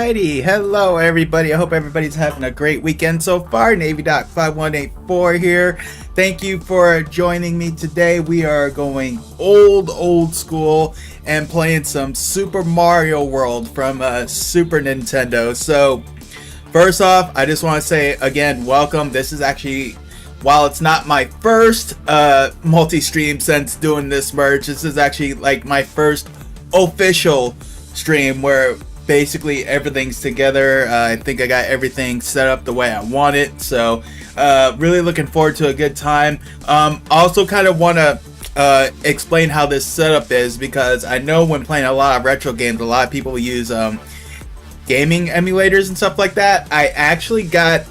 Alrighty, hello everybody. I hope everybody's having a great weekend so far. NavyDoc5184 here. Thank you for joining me today. We are going old school and playing some Super Mario World from Super Nintendo. So first off, I just want to say again, welcome. This is actually, while it's not my first multi-stream since doing this merge, this is actually like my first official stream where basically everything's together. I think I got everything set up the way I want it, so really looking forward to a good time. Also kind of want to explain how this setup is, because I know when playing a lot of retro games, a lot of people use gaming emulators and stuff like that. I actually got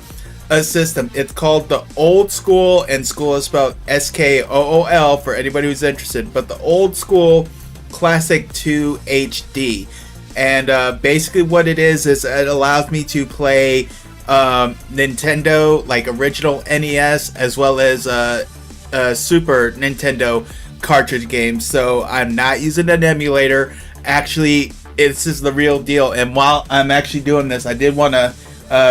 a system. It's called the Old School, and school is spelled SKOOL for anybody who's interested, but the Old School Classic 2 HD. And basically what it is it allows me to play Nintendo, like original NES, as well as Super Nintendo cartridge games. So I'm not using an emulator. Actually, this is the real deal. And while I'm actually doing this, I did want to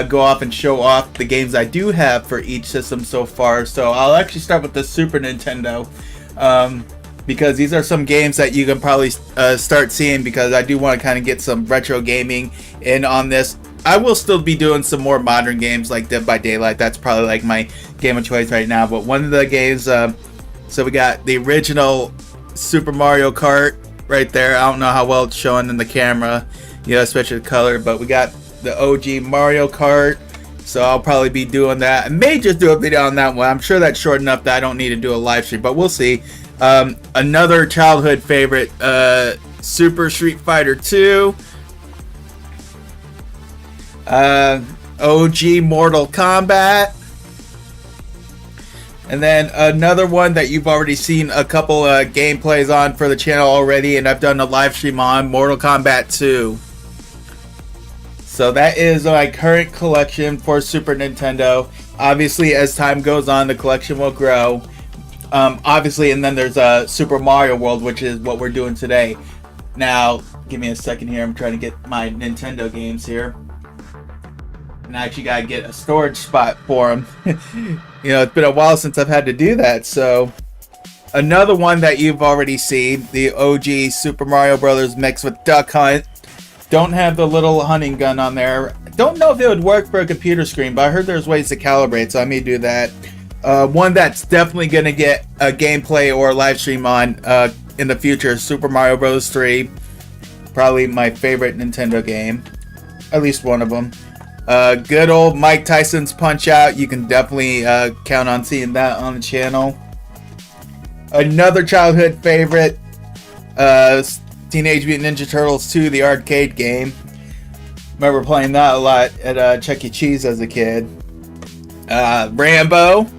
go off and show off the games I do have for each system so far. So I'll actually start with the Super Nintendo. Because these are some games that you can probably start seeing, because I do want to kind of get some retro gaming in on this. I will still be doing some more modern games like Dead by Daylight. That's probably like my game of choice right now. But one of the games, so we got the original Super Mario Kart right there. I don't know how well it's showing in the camera, you know, especially the color. But we got the OG Mario Kart. So I'll probably be doing that. I may just do a video on that one. I'm sure that's short enough that I don't need to do a live stream, but we'll see. Another childhood favorite, Super Street Fighter 2, OG Mortal Kombat, and then another one that you've already seen a couple gameplays on for the channel already, and I've done a live stream on, Mortal Kombat 2. So that is my current collection for Super Nintendo. Obviously, as time goes on, the collection will grow. Obviously, and then there's Super Mario World, which is what we're doing today. Now, give me a second here. I'm trying to get my Nintendo games here. And I actually gotta get a storage spot for them. You know, it's been a while since I've had to do that. So, another one that you've already seen, the OG Super Mario Brothers mixed with Duck Hunt. Don't have the little hunting gun on there. Don't know if it would work for a computer screen, but I heard there's ways to calibrate, so I may do that. One that's definitely going to get a gameplay or a live stream on in the future, Super Mario Bros. 3. Probably my favorite Nintendo game. At least one of them. Good old Mike Tyson's Punch-Out! You can definitely count on seeing that on the channel. Another childhood favorite, Teenage Mutant Ninja Turtles 2, the arcade game. Remember playing that a lot at Chuck E. Cheese as a kid. Rambo.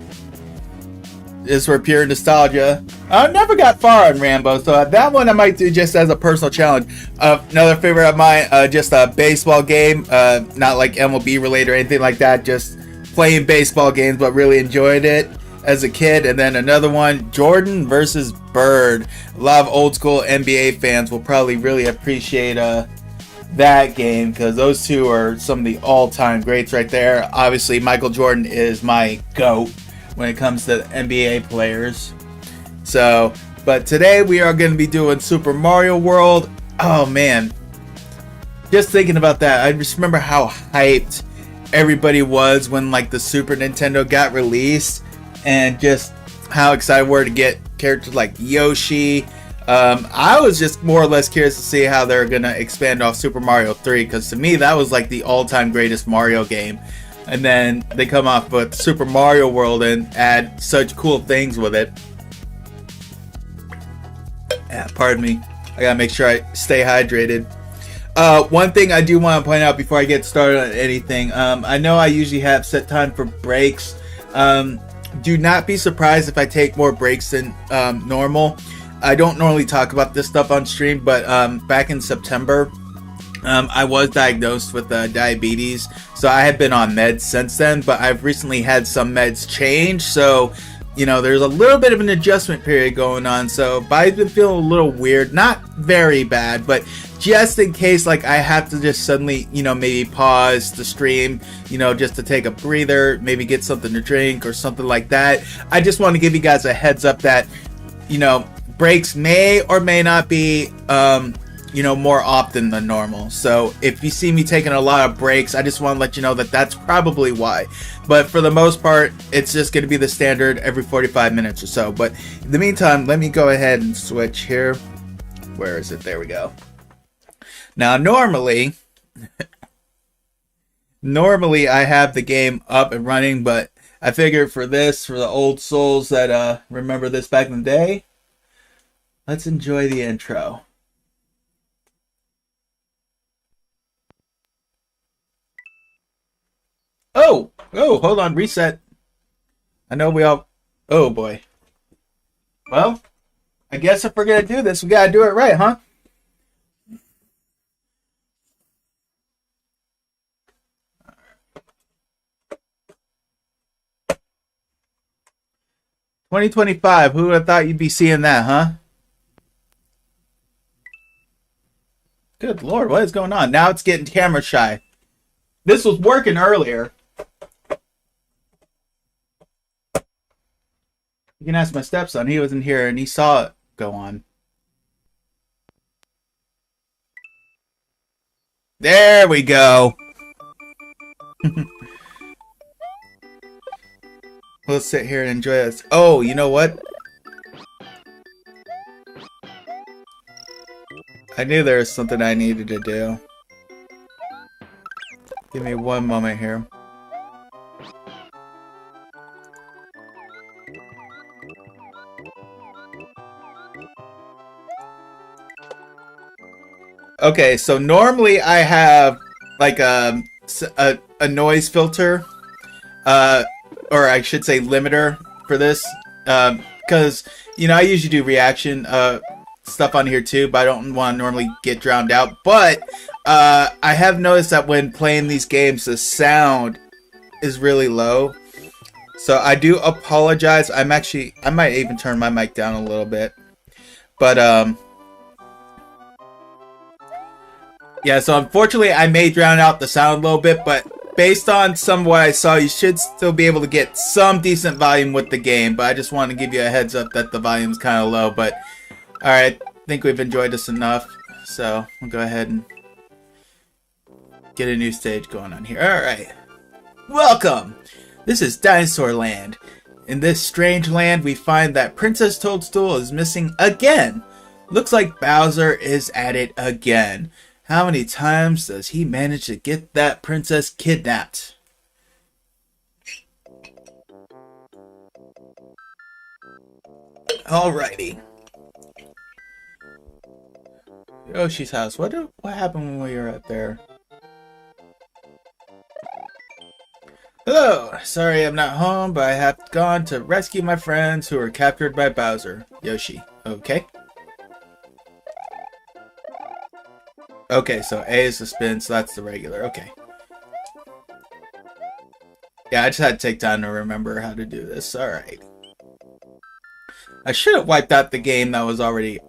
Is for pure nostalgia. I never got far on Rambo, so that one I might do just as a personal challenge. Another favorite of mine, just a baseball game, not like MLB related or anything like that, just playing baseball games, but really enjoyed it as a kid. And then another one, Jordan versus Bird. A lot of old school NBA fans will probably really appreciate that game, because those two are some of the all-time greats right there. Obviously, Michael Jordan is my GOAT when it comes to NBA players. So, but today we are going to be doing Super Mario World. Oh man, just thinking about that, I just remember how hyped everybody was when like the Super Nintendo got released, and just how excited we were to get characters like Yoshi. I was just more or less curious to see how they're going to expand off Super Mario 3, because to me that was like the all-time greatest Mario game. And then they come off with Super Mario World and add such cool things with it. Yeah, pardon me. I gotta make sure I stay hydrated. One thing I do want to point out before I get started on anything. I know I usually have set time for breaks. Do not be surprised if I take more breaks than normal. I don't normally talk about this stuff on stream, but back in September, I was diagnosed with diabetes, so I have been on meds since then, but I've recently had some meds change, so you know, there's a little bit of an adjustment period going on, so I've been feeling a little weird. Not very bad, but just in case, like, I have to just suddenly, you know, maybe pause the stream, you know, just to take a breather, maybe get something to drink or something like that. I just want to give you guys a heads up that, you know, breaks may or may not be, you know, more often than normal. So if you see me taking a lot of breaks, I just want to let you know that that's probably why. But for the most part, it's just going to be the standard every 45 minutes or so. But in the meantime, let me go ahead and switch here. Where is it? There we go. Now, normally I have the game up and running, but I figured for this, for the old souls that remember this back in the day, let's enjoy the intro. Oh, hold on, reset. I know we all... Oh, boy. Well, I guess if we're going to do this, we got to do it right, huh? $2025, who would have thought you'd be seeing that, huh? Good Lord, what is going on? Now it's getting camera shy. This was working earlier. You can ask my stepson. He wasn't here and he saw it go on. There we go. Let's sit here and enjoy this. Oh, you know what? I knew there was something I needed to do. Give me one moment here. Okay, so normally I have like a noise filter, or I should say limiter for this, because, you know, I usually do reaction stuff on here too, but I don't want to normally get drowned out. But I have noticed that when playing these games, the sound is really low. So I do apologize. I might even turn my mic down a little bit. But yeah, so unfortunately I may drown out the sound a little bit, but based on some of what I saw, you should still be able to get some decent volume with the game. But I just want to give you a heads up that the volume's kind of low. But alright, I think we've enjoyed this enough. So we'll go ahead and get a new stage going on here. Alright. Welcome! This is Dinosaur Land. In this strange land, we find that Princess Toadstool is missing again. Looks like Bowser is at it again. How many times does he manage to get that princess kidnapped? Alrighty. Yoshi's house. What happened when we were up there? Hello! Sorry I'm not home, but I have gone to rescue my friends who were captured by Bowser. Yoshi. Okay. Okay, so A is the spin, so that's the regular. Okay. Yeah, I just had to take time to remember how to do this. Alright. I should have wiped out the game that was already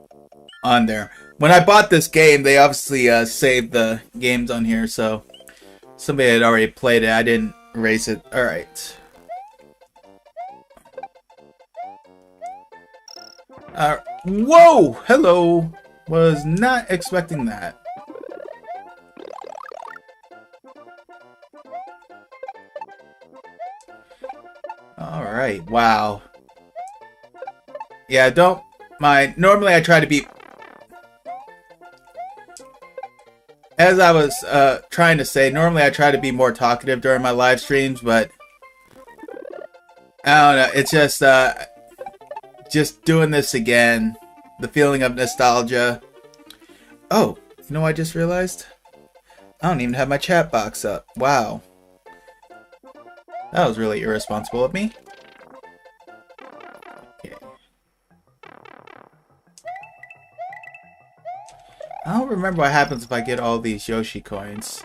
on there. When I bought this game, they obviously saved the games on here, so somebody had already played it. I didn't erase it. Alright. Whoa! Hello! Was not expecting that. Alright, wow. Yeah, don't mind. Normally I try to be... As I was trying to say, normally I try to be more talkative during my live streams, but... I don't know, it's just doing this again. The feeling of nostalgia. Oh, you know what I just realized? I don't even have my chat box up. Wow. That was really irresponsible of me. Okay. I don't remember what happens if I get all these Yoshi coins.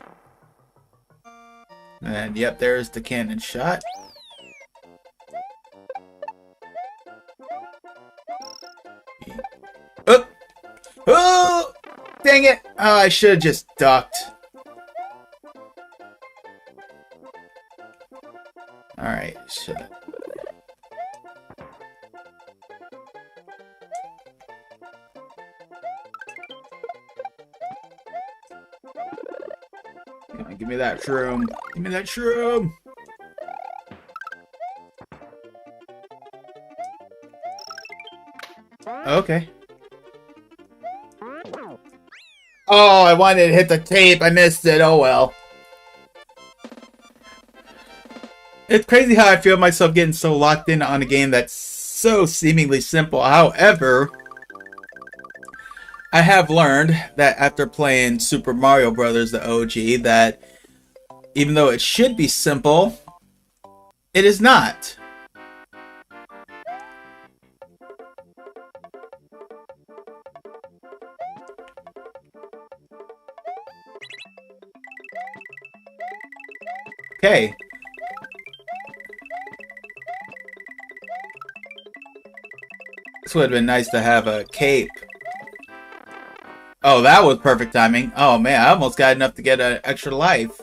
And yep, there's the cannon shot. dang it! Oh, I should have just ducked. Alright, shit. Come on, give me that shroom. Give me that shroom! Okay. Oh, I wanted to hit the tape. I missed it. Oh well. It's crazy how I feel myself getting so locked in on a game that's so seemingly simple. However, I have learned that after playing Super Mario Brothers, the OG, that even though it should be simple, it is not. Okay. This would have been nice to have a cape. Oh, that was perfect timing. Oh man, I almost got enough to get an extra life.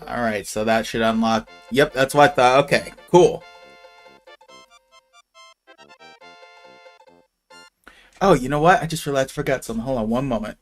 Alright, so that should unlock... Yep, that's what I thought. Okay, cool. Oh, you know what? I just realized I forgot something. Hold on one moment.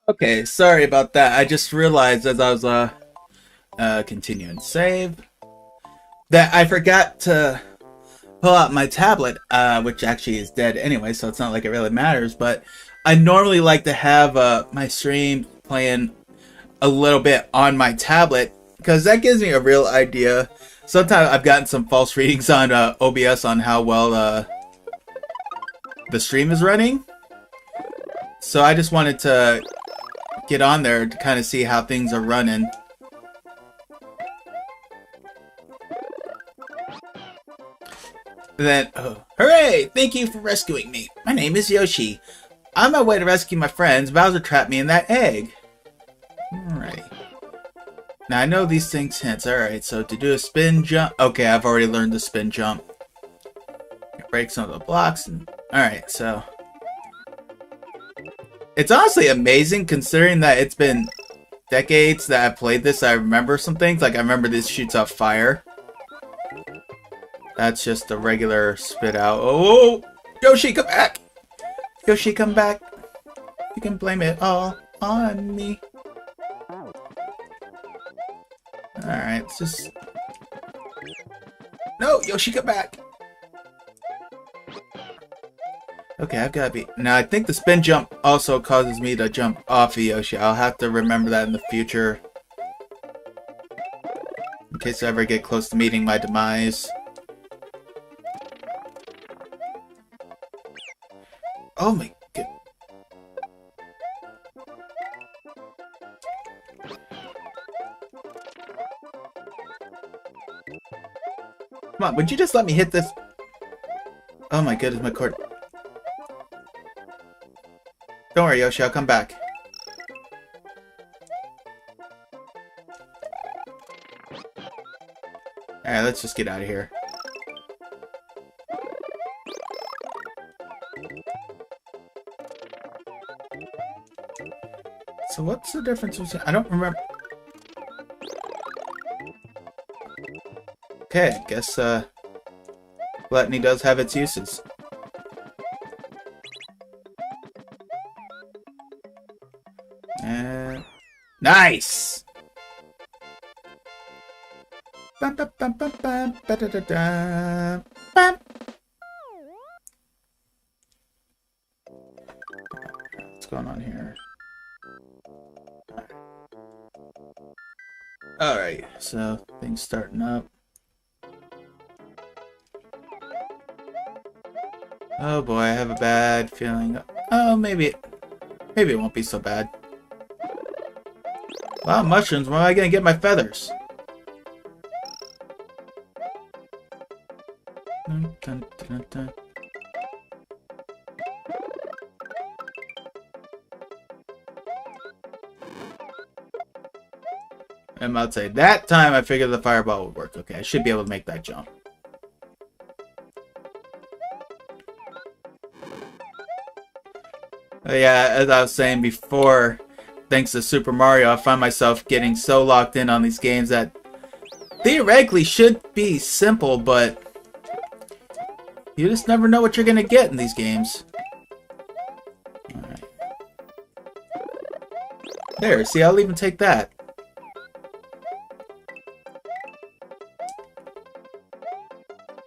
Okay, sorry about that. I just realized as I was continuing save that I forgot to pull out my tablet, which actually is dead anyway, so it's not like it really matters. But I normally like to have my stream playing a little bit on my tablet because that gives me a real idea. Sometimes I've gotten some false readings on OBS on how well the stream is running. So I just wanted to get on there to kind of see how things are running. Then, oh, hooray! Thank you for rescuing me. My name is Yoshi. On my way to rescue my friends, Bowser trapped me in that egg. Alright. Now I know these things hints. Alright, so to do a spin jump... Okay, I've already learned the spin jump. Break some of the blocks. And... Alright, so... It's honestly amazing considering that it's been decades that I've played this. I remember some things. Like, I remember this shoots out fire. That's just a regular spit out. Oh! Yoshi, come back! Yoshi, come back. You can blame it all on me. Alright, let's just... No! Yoshi, come back! Okay, I've got to be... Now, I think the spin jump also causes me to jump off of Yoshi. I'll have to remember that in the future. In case I ever get close to meeting my demise. Oh my god. Come on, would you just let me hit this? Oh my goodness, my cord. Don't worry, Yoshi, I'll come back. Alright, let's just get out of here. So what's the difference between... I don't remember... Okay, I guess, gluttony does have its uses. Nice! Bum, bum, bum, bum, bum, ba-da-da-da, bum. What's going on here? Alright, so things starting up. Oh boy, I have a bad feeling. Oh, maybe it won't be so bad. Wow, mushrooms, where am I gonna get my feathers? Dun, dun, dun, dun. I'm about to say, that time I figured the fireball would work. Okay, I should be able to make that jump. Yeah, as I was saying before, thanks to Super Mario, I find myself getting so locked in on these games that theoretically should be simple, but you just never know what you're gonna get in these games. Alright. There, see, I'll even take that.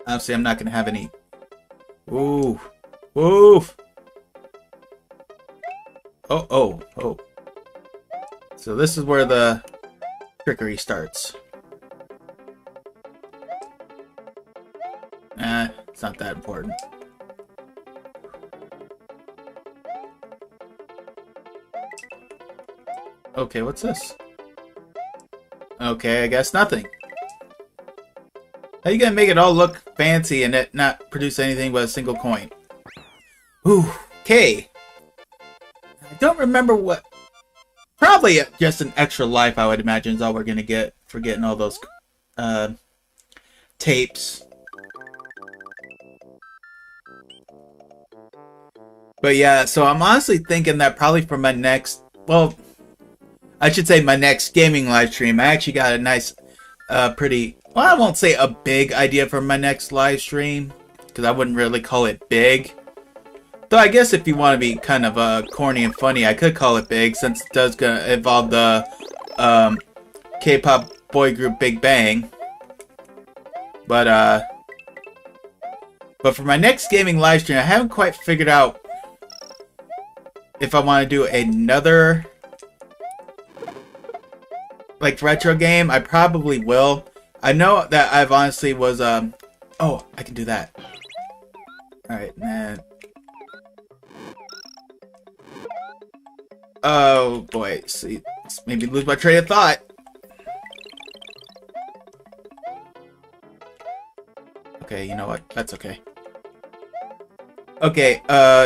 Obviously, I'm not gonna have any. Ooh. Oof. Oh, oh, oh. So this is where the trickery starts. It's not that important. Okay, what's this? Okay, I guess nothing. How are you gonna make it all look fancy and it not produce anything but a single coin? Ooh, okay. I don't remember what... Probably just an extra life, I would imagine, is all we're gonna get for getting all those tapes. But yeah, so I'm honestly thinking that probably for my next... Well, I should say my next gaming live stream. I actually got a nice, pretty... Well, I won't say a big idea for my next live stream, because I wouldn't really call it big. Though I guess if you want to be kind of corny and funny, I could call it big, since it does involve the K-pop boy group Big Bang. But for my next gaming live stream, I haven't quite figured out if I want to do another like retro game. I probably will. I know that I've honestly was, oh, I can do that. Alright, man. Oh, boy. See, maybe lose my train of thought. Okay, you know what? That's okay. Okay,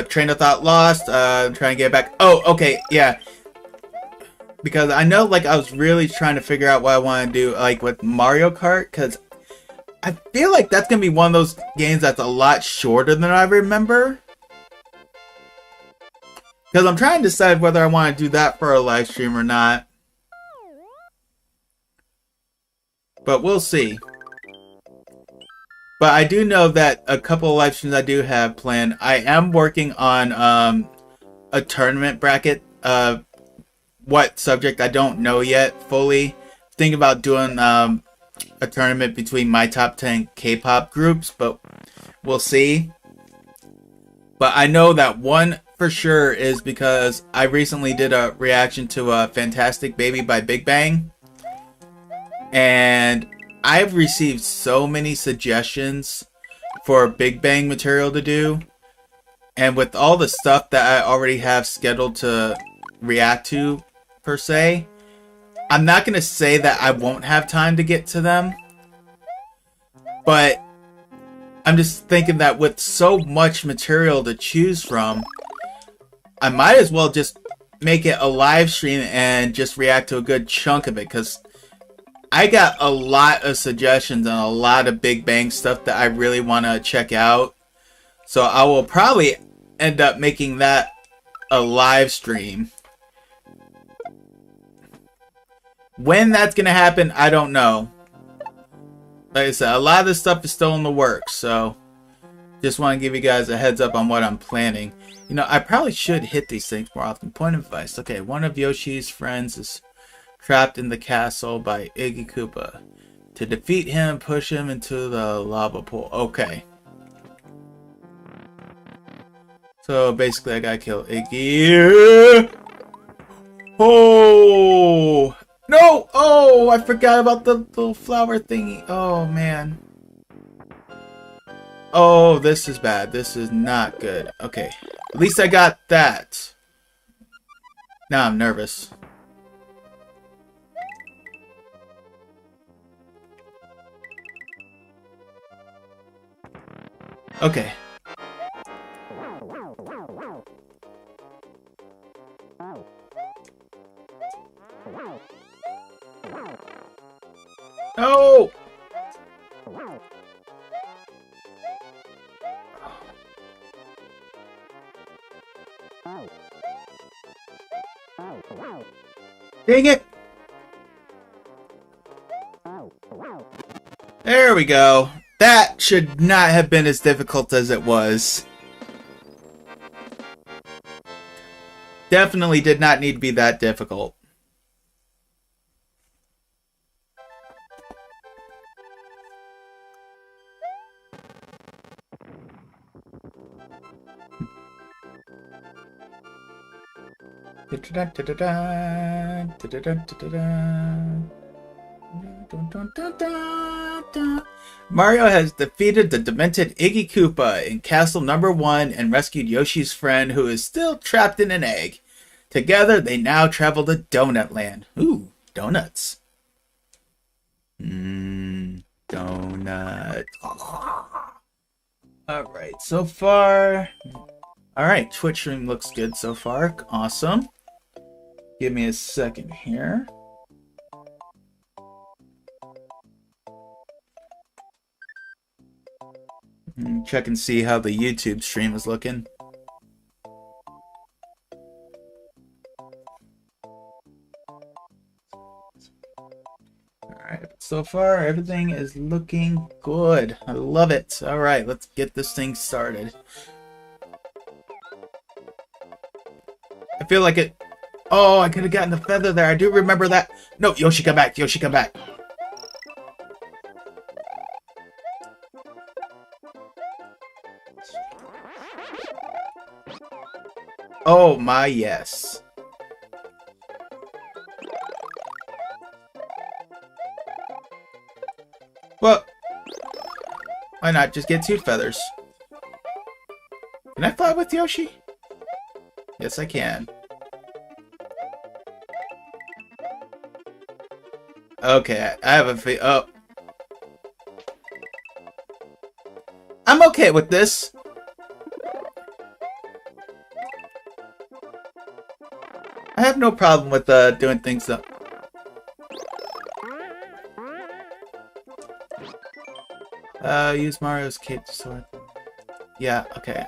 train of thought lost. I'm trying to get back. Oh, okay, yeah. Because I know, like, I was really trying to figure out what I want to do, like, with Mario Kart, because I feel like that's going to be one of those games that's a lot shorter than I remember. Because I'm trying to decide whether I want to do that for a live stream or not. But we'll see. But I do know that a couple of live streams I do have planned. I am working on a tournament bracket. What subject I don't know yet fully. Thinking about doing a tournament between my top 10 K-pop groups, but we'll see. But I know that one for sure is because I recently did a reaction to a Fantastic Baby by Big Bang, and I've received so many suggestions for Big Bang material to do, and with all the stuff that I already have scheduled to react to per se, I'm not going to say that I won't have time to get to them, but I'm just thinking that with so much material to choose from, I might as well just make it a live stream and just react to a good chunk of it, because I got a lot of suggestions and a lot of Big Bang stuff that I really want to check out. So I will probably end up making that a live stream. When that's going to happen, I don't know. Like I said, a lot of this stuff is still in the works, so just want to give you guys a heads up on what I'm planning. You know, I probably should hit these things more often. Point of advice. Okay, one of Yoshi's friends is trapped in the castle by Iggy Koopa. To defeat him, push him into the lava pool. Okay. So basically, I gotta kill Iggy. Oh! No! Oh, I forgot about the little flower thingy. Oh, man. Oh, this is bad. This is not good. Okay. At least I got that. Now I'm nervous. Okay. No! Dang it! There we go. That should not have been as difficult as it was. Definitely did not need to be that difficult. Mario has defeated the demented Iggy Koopa in Castle Number 1 and rescued Yoshi's friend who is still trapped in an egg. Together, they now travel to Donut Land. Ooh, donuts. Donut. Alright, so far... Alright, Twitch stream looks good so far. Awesome. Give me a second here. Check and see how the YouTube stream is looking. Alright, so far everything is looking good. I love it. Alright, let's get this thing started. I feel like it... Oh, I could have gotten the feather there. I do remember that. No, Yoshi, come back. Yoshi, come back. Oh my, yes. Well, why not just get 2 feathers? Can I fly with Yoshi? Yes, I can. Okay, I have a oh. I'm okay with this. I have no problem with doing things though. Use Mario's cape sword. Yeah, okay.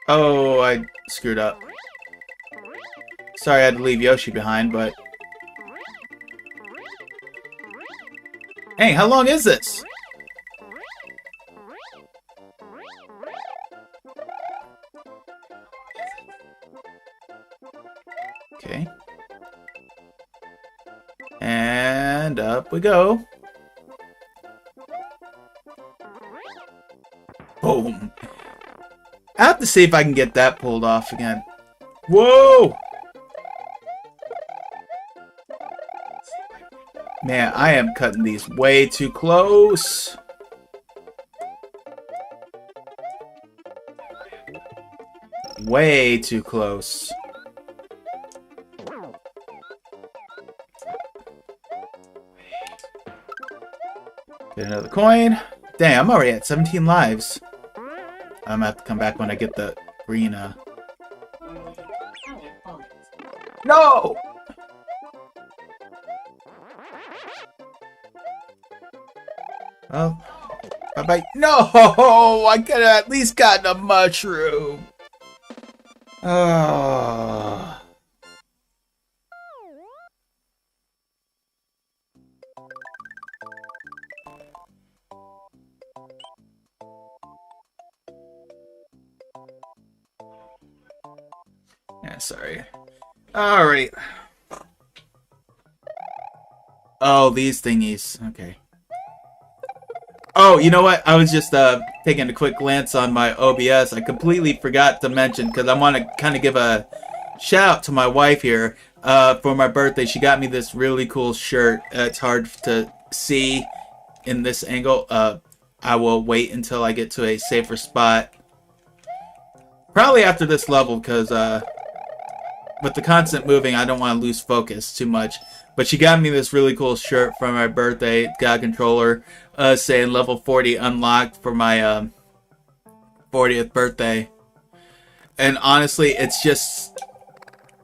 Oh, I screwed up. Sorry I had to leave Yoshi behind, but... Hey, how long is this? Okay. And up we go. Boom. I have to see if I can get that pulled off again. Whoa! Man, I am cutting these way too close. Way too close. Get another coin. Damn, I'm already at 17 lives. I'm gonna have to come back when I get the green, No! Oh. Bye-bye. No! I could have at least gotten a mushroom. Oh. Yeah, sorry. Alright. Oh, these thingies. Okay. Oh, you know what? I was just taking a quick glance on my OBS. I completely forgot to mention, because I want to kind of give a shout out to my wife here. For my birthday, she got me this really cool shirt. It's hard to see in this angle. I will wait until I get to a safer spot. Probably after this level, because with the constant moving, I don't want to lose focus too much. But she got me this really cool shirt for my birthday. It's got a controller saying level 40 unlocked for my 40th birthday. And honestly, it's just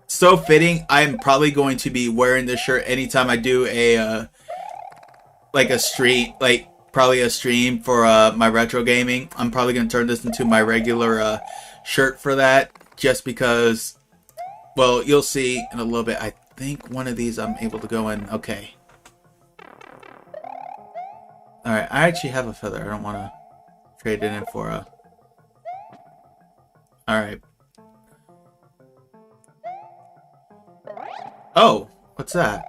so fitting. I'm probably going to be wearing this shirt anytime I do a like a stream, like probably a stream for my retro gaming. I'm probably going to turn this into my regular shirt for that, just because, well, you'll see in a little bit. I think one of these I'm able to go in. Okay. Alright, I actually have a feather. I don't want to trade it in for a... Alright. Oh, what's that?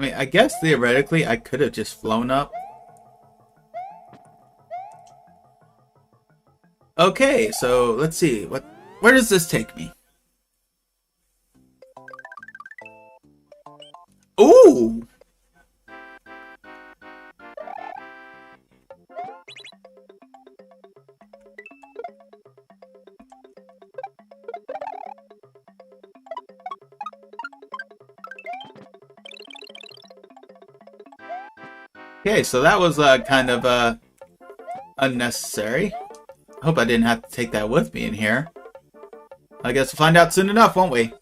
I mean, I guess theoretically I could have just flown up. Okay, so let's see. Where does this take me? Ooh! Okay, so that was kind of unnecessary. I hope I didn't have to take that with me in here. I guess we'll find out soon enough, won't we?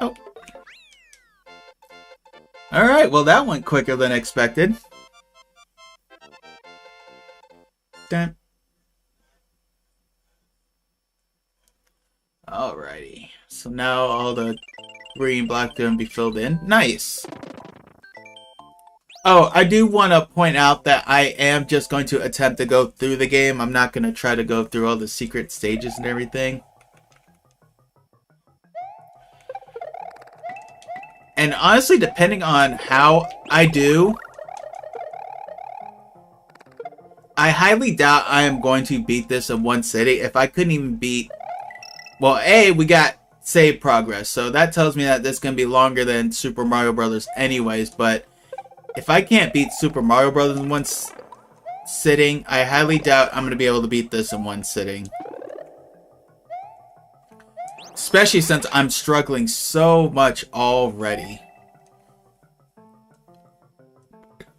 Oh. Alright, well that went quicker than expected. Dun. Alrighty. So now all the green block going to be filled in. Nice. Oh, I do want to point out that I am just going to attempt to go through the game. I'm not going to try to go through all the secret stages and everything. And honestly, depending on how I do, I highly doubt I am going to beat this in one city. If I couldn't even beat... Well, A, we got save progress, so that tells me that this is going to be longer than Super Mario Brothers anyways, but if I can't beat Super Mario Brothers in one sitting, I highly doubt I'm going to be able to beat this in one sitting. Especially since I'm struggling so much already.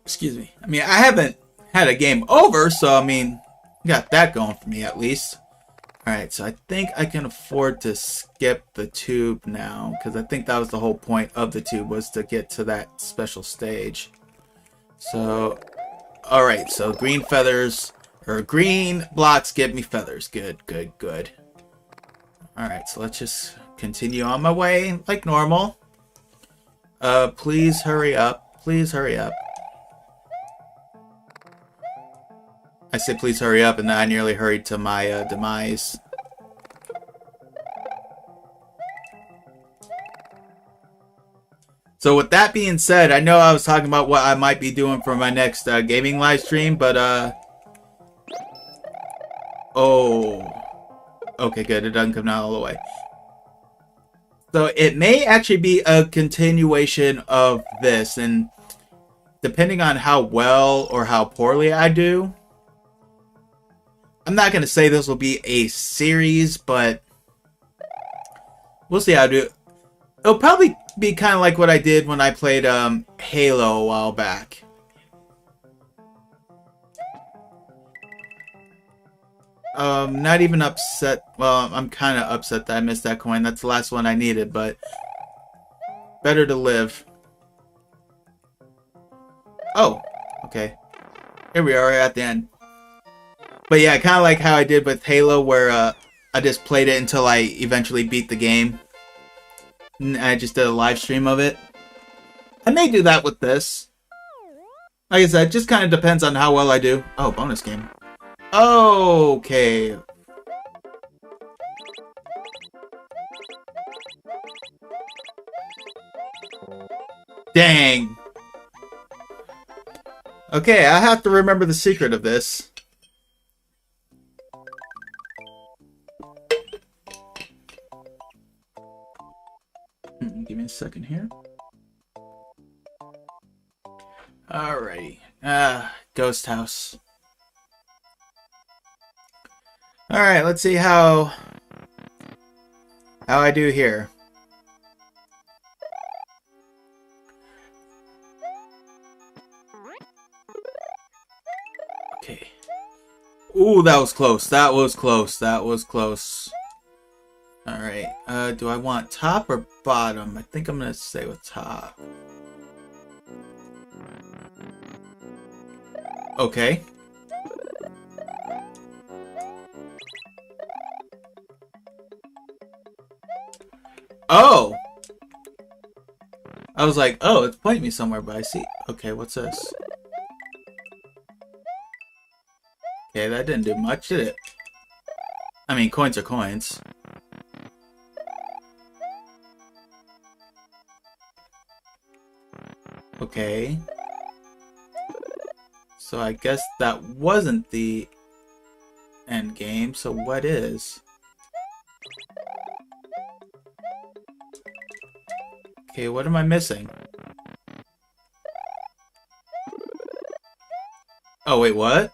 Excuse me. I mean, I haven't had a game over, so I mean, got that going for me at least. Alright, so I think I can afford to skip the tube now, because I think that was the whole point of the tube, was to get to that special stage. So, alright, so green feathers, or green blocks give me feathers. Good, good, good. Alright, so let's just continue on my way like normal. Please hurry up. Please hurry up. I said please hurry up, and then I nearly hurried to my demise. So with that being said, I know I was talking about what I might be doing for my next gaming live stream, but oh, okay, good. It doesn't come down all the way. So it may actually be a continuation of this, and depending on how well or how poorly I do, I'm not going to say this will be a series, but we'll see how I do. It'll probably be kind of like what I did when I played Halo a while back. Not even upset. Well, I'm kind of upset that I missed that coin. That's the last one I needed, but better to live. Oh, okay. Here we are at the end. But yeah, kind of like how I did with Halo, where I just played it until I eventually beat the game. And I just did a live stream of it. I may do that with this. Like I said, it just kind of depends on how well I do. Oh, bonus game. Okay. Dang. Okay, I have to remember the secret of this. Give me a second here. Alrighty. Ghost house. Alright, let's see how I do here. Okay. Ooh, that was close. That was close. That was close. Alright. Do I want top or bottom? I think I'm gonna stay with top. Okay. Oh! I was like, oh, it's pointing me somewhere, but I see. Okay, what's this? Okay, that didn't do much, did it? I mean, coins are coins. Okay. So I guess that wasn't the end game, so what is? Okay, what am I missing? Oh, wait, what?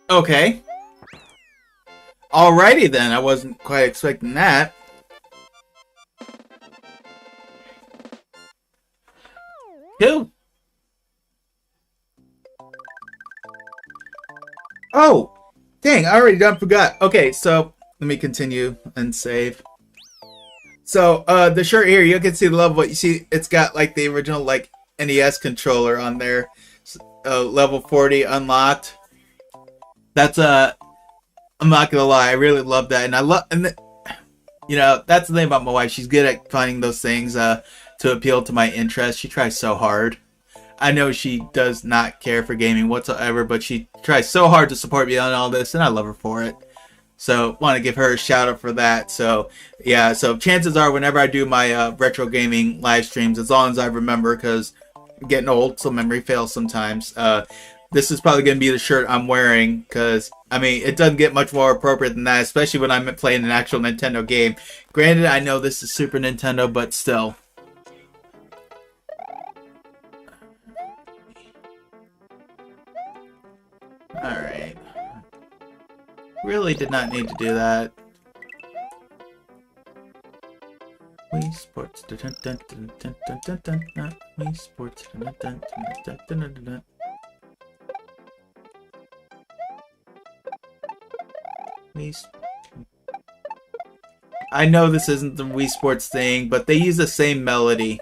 Okay. Alrighty then, I wasn't quite expecting that. Cool. Oh! Dang, I already done forgot. Okay, so let me continue and save. So, the shirt here, you can see the level. You see, it's got like the original like NES controller on there. Level 40 unlocked. That's I'm not gonna lie, I really love that, and I love, you know, that's the thing about my wife. She's good at finding those things to appeal to my interest. She tries so hard. I know she does not care for gaming whatsoever, but she tries so hard to support me on all this, and I love her for it. So, want to give her a shout out for that. So, yeah, so chances are whenever I do my retro gaming live streams, as long as I remember, because I'm getting old, so memory fails sometimes, this is probably going to be the shirt I'm wearing, because, I mean, it doesn't get much more appropriate than that, especially when I'm playing an actual Nintendo game. Granted, I know this is Super Nintendo, but still. Alright. Really did not need to do that. Wii Sports. Wii Sports. I know this isn't the Wii Sports thing, but they use the same melody.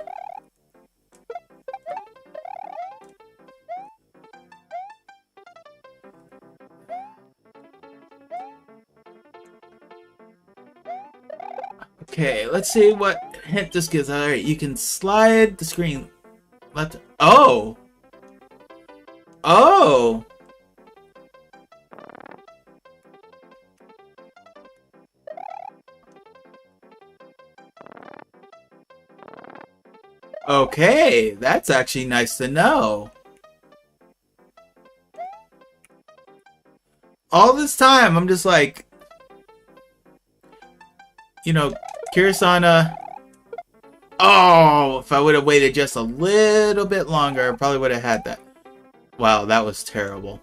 Okay, let's see what hint this gives. Alright, you can slide the screen left. Oh! Oh! Okay, that's actually nice to know. All this time, I'm just like, you know, curious on, oh, if I would have waited just a little bit longer, I probably would have had that. Wow, that was terrible.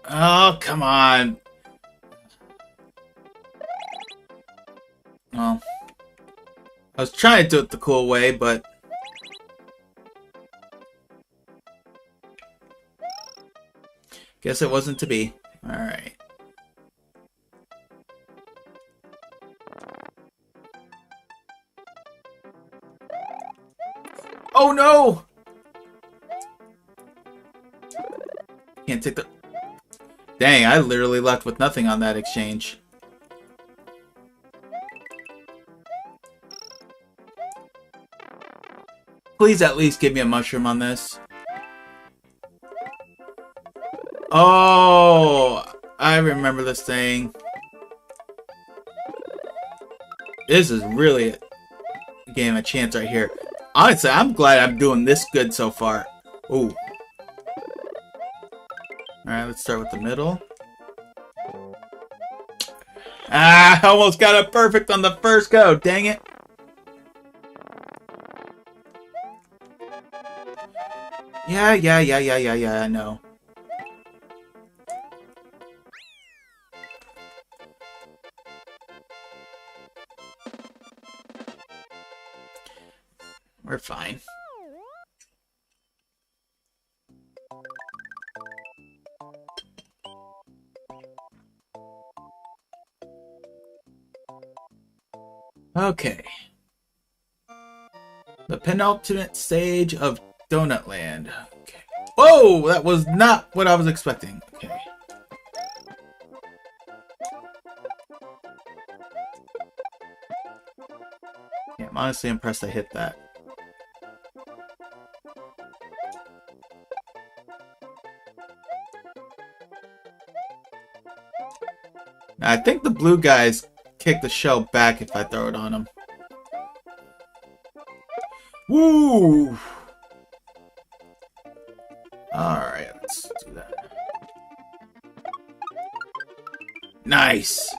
Oh, come on. Well, I was trying to do it the cool way, but guess it wasn't to be. Alright. Oh no! Can't take the... Dang, I literally left with nothing on that exchange. Please at least give me a mushroom on this. Oh, I remember this thing. This is really a game of chance right here. Honestly, I'm glad I'm doing this good so far. Ooh. Alright, let's start with the middle. Ah, I almost got it perfect on the first go. Dang it. Yeah, I know. We're fine. Okay. The penultimate stage of Donut Land. Okay. Whoa! That was not what I was expecting. Okay. Yeah, I'm honestly impressed I hit that. Now, I think the blue guys kick the shell back if I throw it on them. Woo! Alright, let's do that. Nice!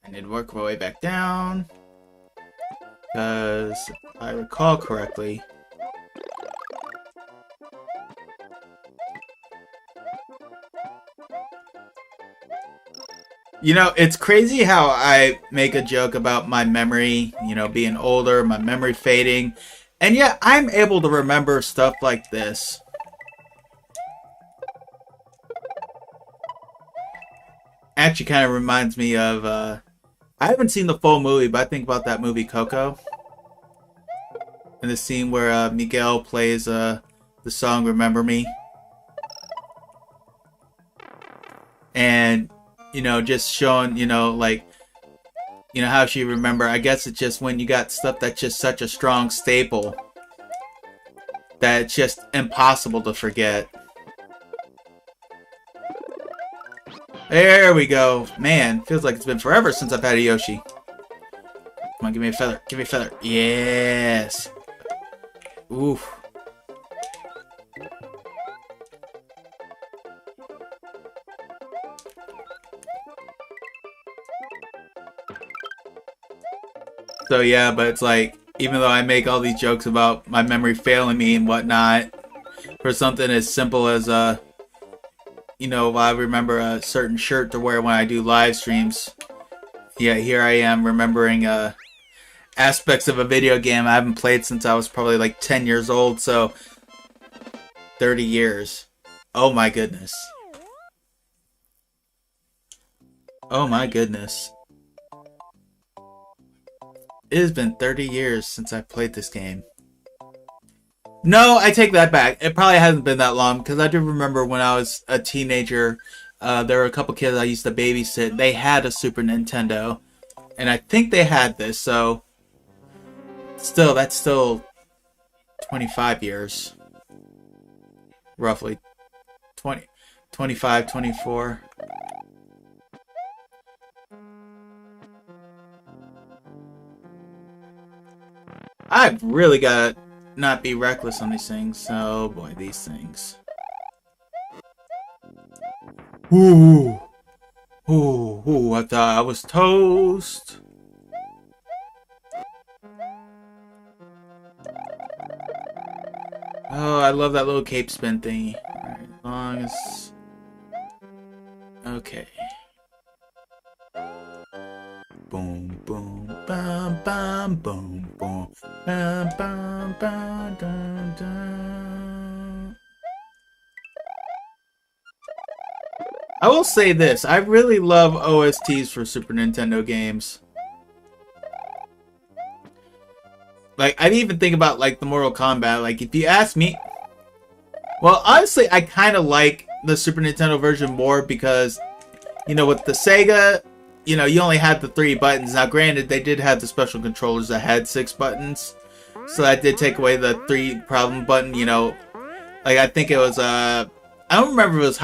I need to work my way back down. Because, if I recall correctly, you know, it's crazy how I make a joke about my memory, you know, being older, my memory fading, and yet I'm able to remember stuff like this. Actually kind of reminds me of, I haven't seen the full movie, but I think about that movie Coco. And the scene where Miguel plays the song Remember Me. And you know, just showing, you know, like, you know, how she remember. I guess it's just when you got stuff that's just such a strong staple that it's just impossible to forget. There we go. Man, feels like it's been forever since I've had a Yoshi. Come on, give me a feather. Give me a feather. Yes. Oof. So yeah, but it's like, even though I make all these jokes about my memory failing me and whatnot, for something as simple as, you know, I remember a certain shirt to wear when I do live streams. Yeah, here I am remembering, aspects of a video game I haven't played since I was probably like 10 years old, so 30 years. Oh my goodness. Oh my goodness. It has been 30 years since I played this game. No, I take that back. It probably hasn't been that long, because I do remember when I was a teenager, there were a couple kids I used to babysit. They had a Super Nintendo, and I think they had this, so still, that's still 25 years. Roughly. 25, 24. I've really got to not be reckless on these things. Oh boy, these things. Ooh. Ooh, I thought I was toast. Oh, I love that little cape spin thingy. Alright, as long as... Okay. Boom, boom, bam, bam, boom, boom, bam, bam, bam, dun, dun. I will say this, I really love OSTs for Super Nintendo games. Like, I'd even think about, like, the Mortal Kombat. Like, if you ask me... Well, honestly, I kind of like the Super Nintendo version more because, you know, with the Sega, you know, you only had the 3 buttons. Now, granted, they did have the special controllers that had 6 buttons, so that did take away the 3 problem button. You know, like I think it was I don't remember if it was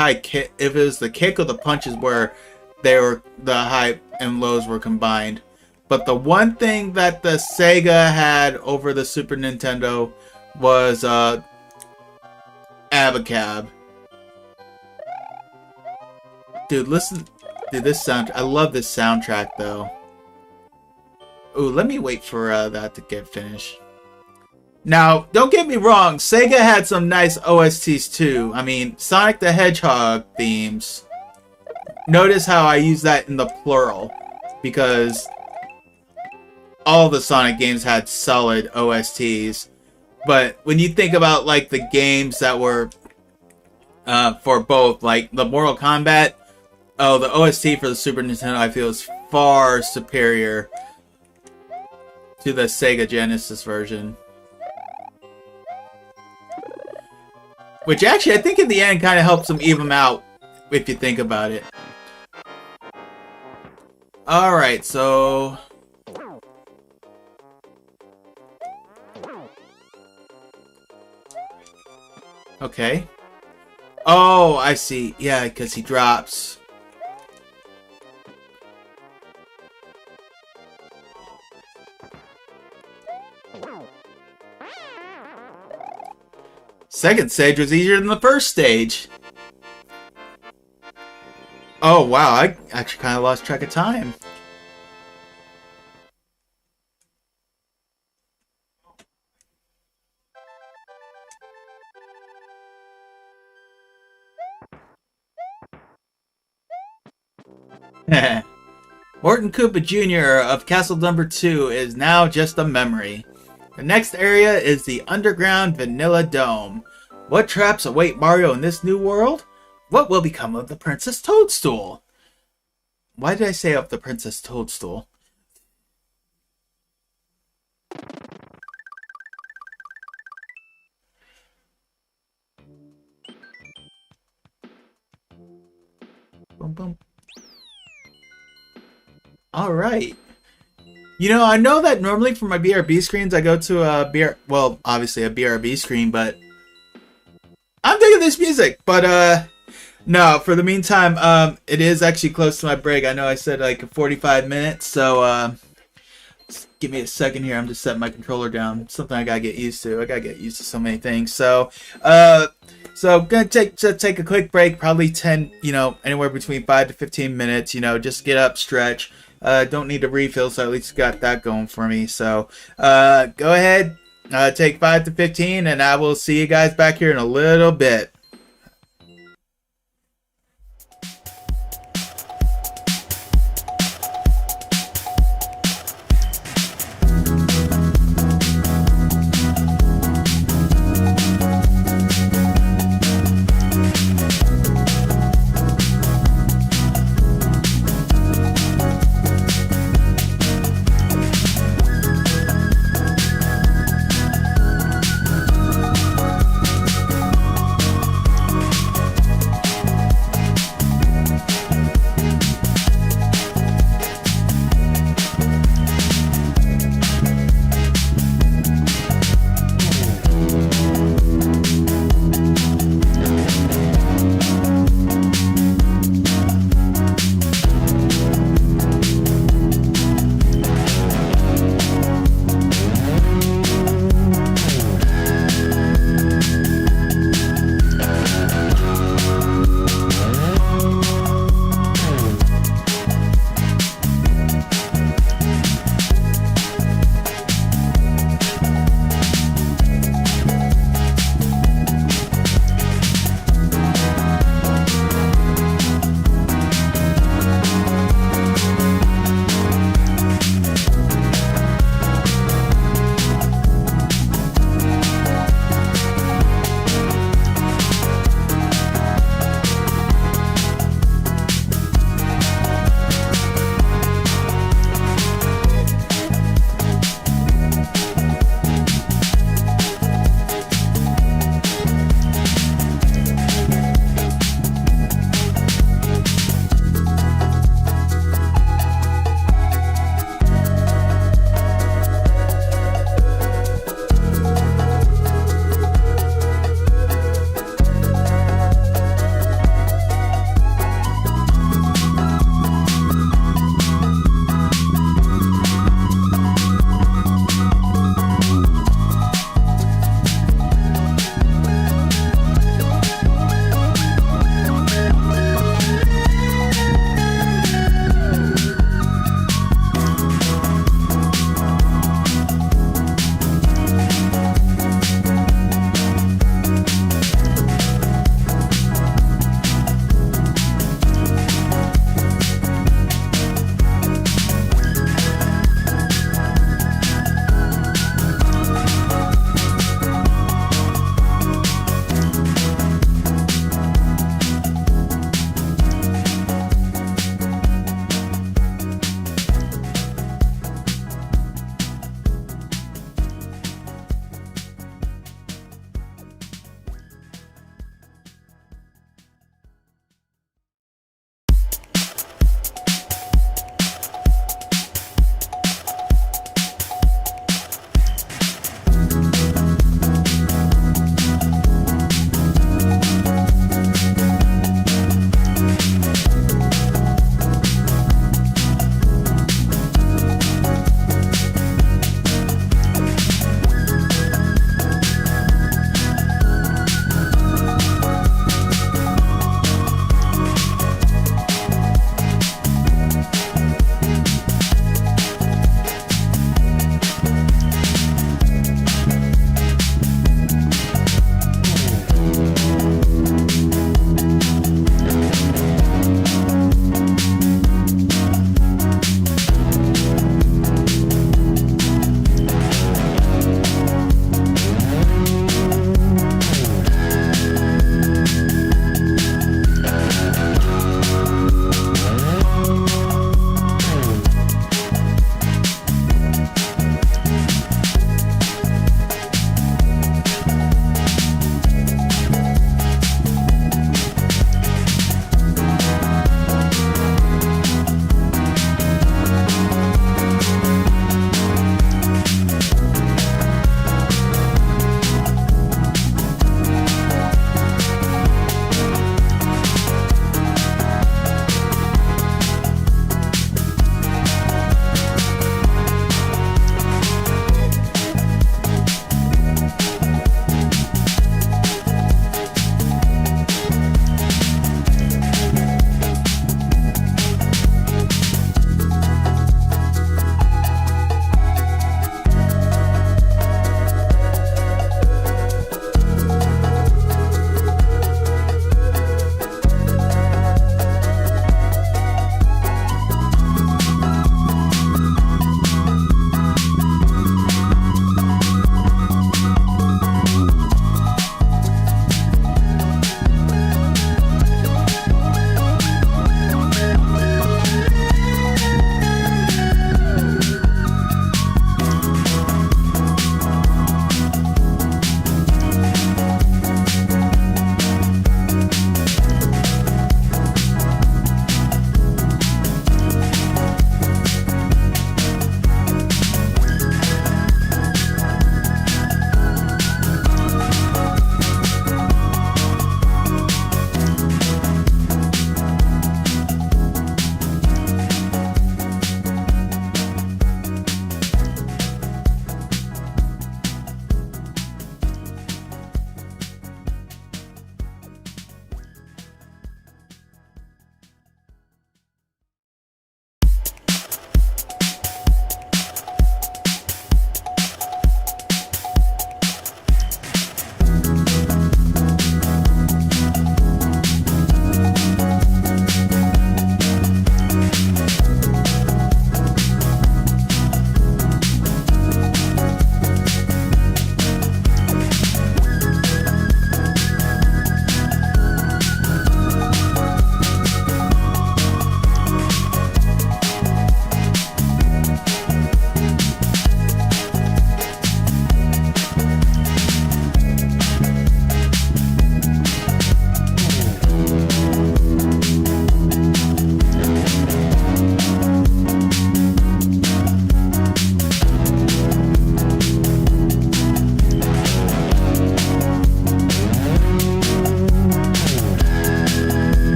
if it was the kick or the punches where the high and lows were combined. But the one thing that the Sega had over the Super Nintendo was Abacab. Dude, listen. Dude, this sound. I love this soundtrack, though. Ooh, let me wait for that to get finished. Now, don't get me wrong. Sega had some nice OSTs, too. I mean, Sonic the Hedgehog themes. Notice how I use that in the plural. Because all the Sonic games had solid OSTs. But when you think about, like, the games that were for both, like, the Mortal Kombat, oh, the OST for the Super Nintendo, I feel, is far superior to the Sega Genesis version. Which, actually, I think in the end kind of helps them even out, if you think about it. Alright, so... Okay. Oh, I see. Yeah, because he drops. Second stage was easier than the first stage. Oh, wow. I actually kind of lost track of time. Morton Koopa Jr. of Castle Number 2 is now just a memory. The next area is the underground Vanilla Dome. What traps await Mario in this new world? What will become of the Princess Toadstool? Why did I say of the Princess Toadstool? Boom, boom. Alright. You know, I know that normally for my BRB screens, I go to a well, obviously a BRB screen, but I'm digging this music. But no, for the meantime, it is actually close to my break. I know I said like 45 minutes, so just give me a second here. I'm just setting my controller down. It's something I gotta get used to. I gotta get used to so many things. So I'm gonna take a quick break, probably 10, you know, anywhere between 5 to 15 minutes. You know, just get up, stretch. Don't need a refill, so at least got that going for me. So go ahead, take 5 to 15, and I will see you guys back here in a little bit.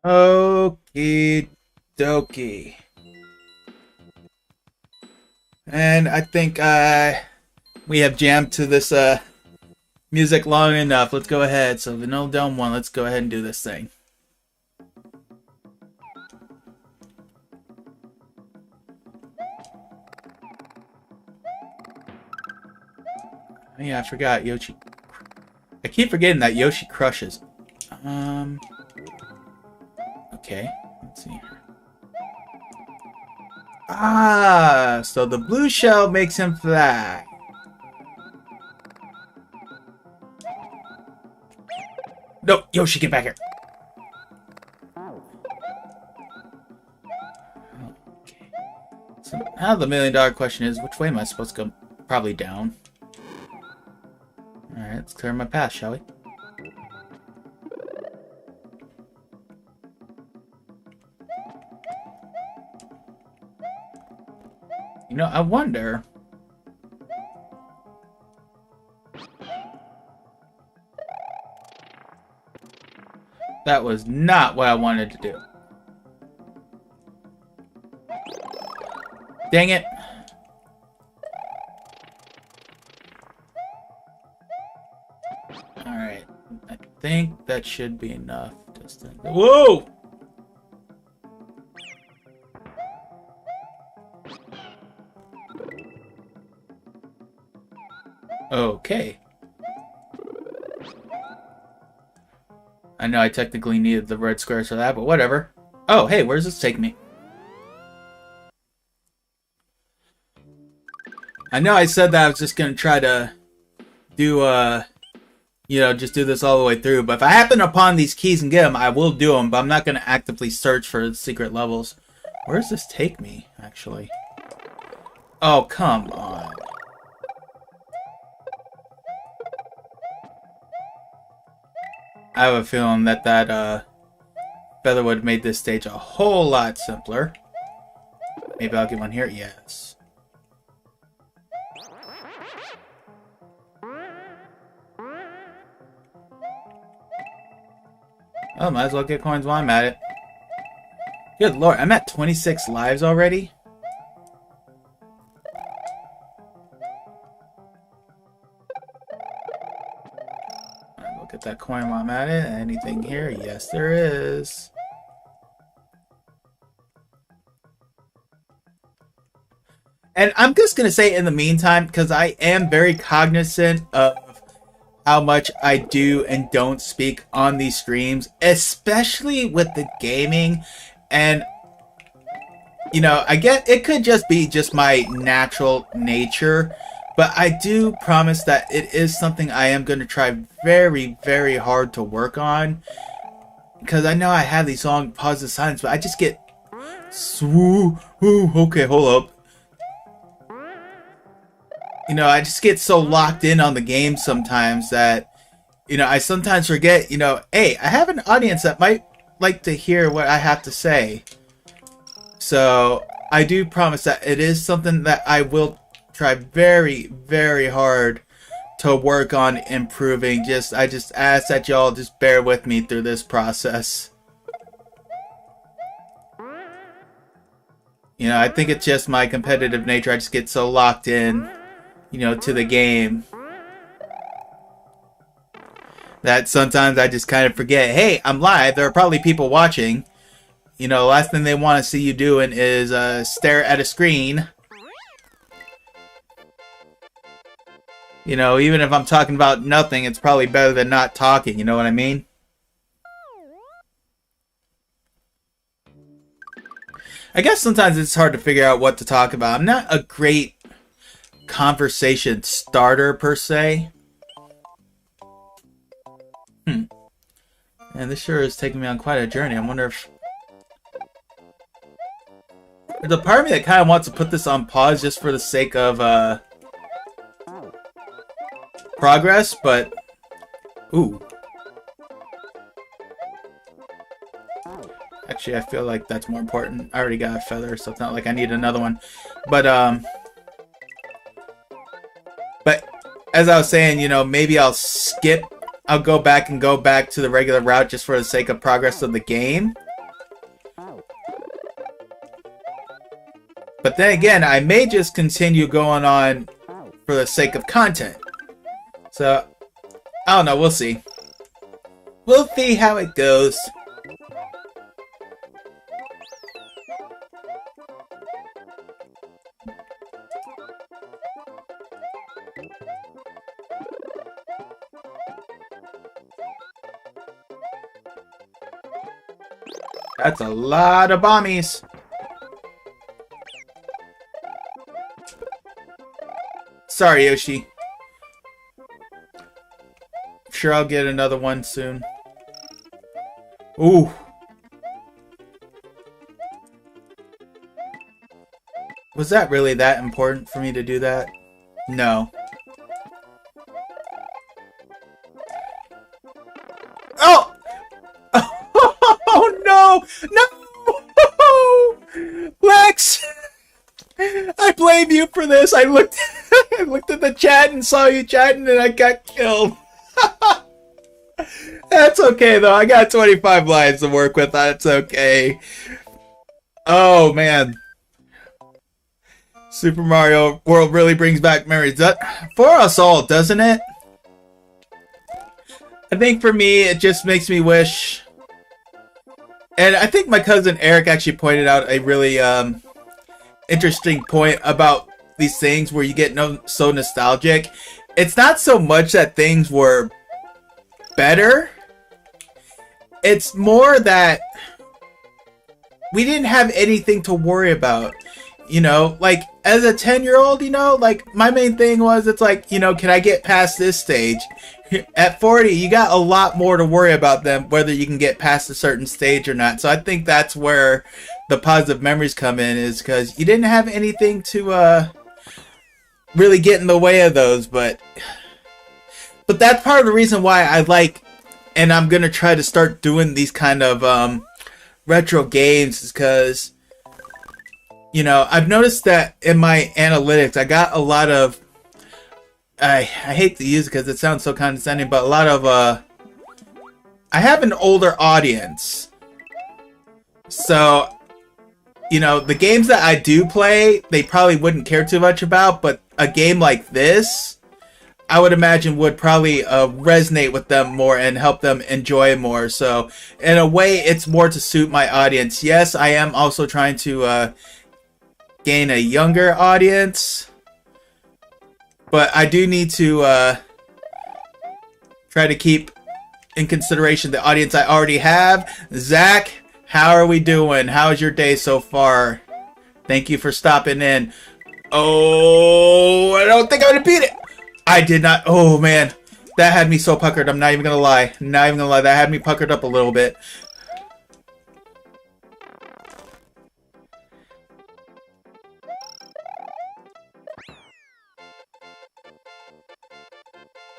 Okie dokie. And I think we have jammed to this music long enough. Let's go ahead. So Vanilla Dome 1, let's go ahead and do this thing. Oh, yeah, I forgot Yoshi. I keep forgetting that Yoshi crushes. Okay, let's see. Ah, so the blue shell makes him fly. No, Yoshi, get back here. Okay. So now the million-dollar question is, which way am I supposed to go? Probably down. Alright, let's clear my path, shall we? You know, I wonder... That was not what I wanted to do. Dang it. Alright. I think that should be enough. Whoa! Okay. I know I technically needed the red squares for that, but whatever. Oh, hey, where does this take me? I know I said that I was just going to try to do, you know, just do this all the way through. But if I happen upon these keys and get them, I will do them. But I'm not going to actively search for secret levels. Where does this take me, actually? Oh, come on. I have a feeling that feather would have made this stage a whole lot simpler. Maybe I'll get one here. Yes. Oh, might as well get coins while I'm at it. Good lord, I'm at 26 lives already? Get that coin while I'm at it. Anything here? Yes, there is. And I'm just going to say in the meantime, because I am very cognizant of how much I do and don't speak on these streams, especially with the gaming. And, you know, I get it could just be just my natural nature. But I do promise that it is something I am going to try very, very hard to work on. Because I know I have these long pauses of silence, but I just get... Okay, hold up. You know, I just get so locked in on the game sometimes that, you know, I sometimes forget, you know, hey, I have an audience that might like to hear what I have to say. So, I do promise that it is something that I will try very, very hard to work on improving. I just ask that y'all just bear with me through this process. You know, I think it's just my competitive nature. I just get so locked in, you know, to the game that sometimes I just kind of forget, hey, I'm live. There are probably people watching. You know, the last thing they want to see you doing is stare at a screen. You know, even if I'm talking about nothing, it's probably better than not talking, you know what I mean? I guess sometimes it's hard to figure out what to talk about. I'm not a great conversation starter, per se. And this sure is taking me on quite a journey. I wonder if... There's a part of me that kind of wants to put this on pause just for the sake of, progress, but ooh, actually I feel like that's more important. I already got a feather, so it's not like I need another one, but as I was saying, you know, maybe I'll go back to the regular route just for the sake of progress of the game. But then again, I may just continue going on for the sake of content. So, I don't know. We'll see. We'll see how it goes. That's a lot of bombies. Sorry, Yoshi. Sure, I'll get another one soon. Ooh. Was that really that important for me to do that? No. Oh! Oh no! No! Lex! I blame you for this. I looked at the chat and saw you chatting and I got killed. That's okay though. I got 25 lives to work with. That's okay. Oh man. Super Mario World really brings back memories. For us all, doesn't it? I think for me, it just makes me wish. And I think my cousin Eric actually pointed out a really interesting point about these things where you get so nostalgic. It's not so much that things were better. It's more that we didn't have anything to worry about. You know, like as a 10-year-old, you know, like my main thing was, it's like, you know, can I get past this stage? At 40, you got a lot more to worry about than whether you can get past a certain stage or not. So I think that's where the positive memories come in, is because you didn't have anything to really get in the way of those. But that's part of the reason why I like, and I'm gonna try to start doing these kind of retro games, is because, you know, I've noticed that in my analytics, I got a lot of, I hate to use it because it sounds so condescending, but a lot of, I have an older audience. So, you know, the games that I do play, they probably wouldn't care too much about, but a game like this, I would imagine would probably resonate with them more and help them enjoy more. So, in a way, it's more to suit my audience. Yes, I am also trying to gain a younger audience, but I do need to try to keep in consideration the audience I already have. Zach, how are we doing? How's your day so far? Thank you for stopping in. Oh, I don't think I'm gonna beat it. I did not. Oh man, that had me so puckered. I'm not even gonna lie. Not even gonna lie. That had me puckered up a little bit.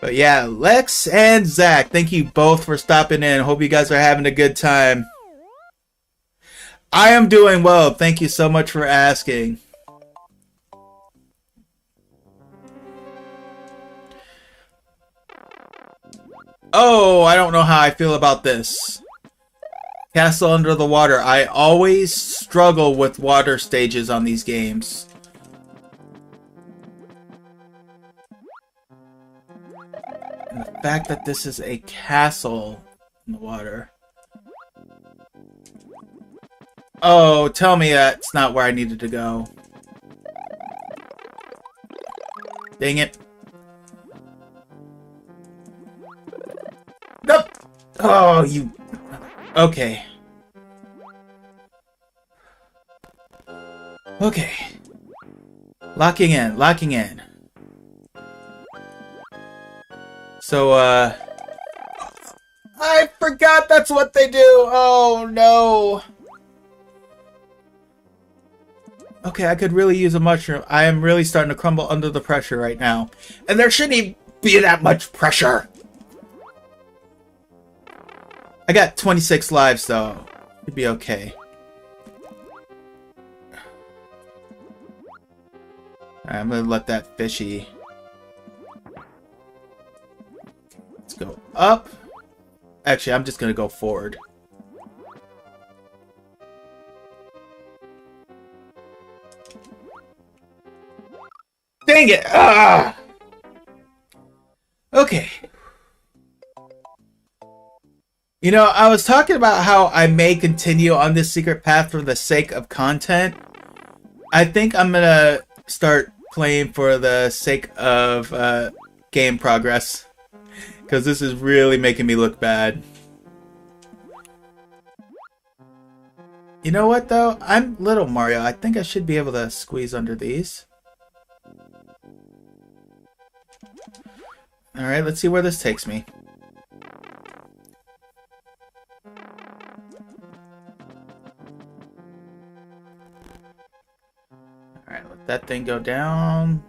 But yeah, Lex and Zach, thank you both for stopping in. Hope you guys are having a good time. I am doing well. Thank you so much for asking. Oh, I don't know how I feel about this. Castle under the water. I always struggle with water stages on these games. And the fact that this is a castle in the water. Oh, tell me that's not where I needed to go. Dang it. Nope. Oh, you... Okay. Okay. Locking in, locking in. So, I forgot that's what they do! Oh, no! Okay, I could really use a mushroom. I am really starting to crumble under the pressure right now. And there shouldn't even be that much pressure! I got 26 lives, though. It'd be okay. Alright, I'm gonna let that fishy... Let's go up. Actually, I'm just gonna go forward. Dang it! Ah! Okay. You know, I was talking about how I may continue on this secret path for the sake of content. I think I'm gonna start playing for the sake of game progress. Because this is really making me look bad. You know what though? I'm little Mario. I think I should be able to squeeze under these. Alright, let's see where this takes me. Alright, let that thing go down.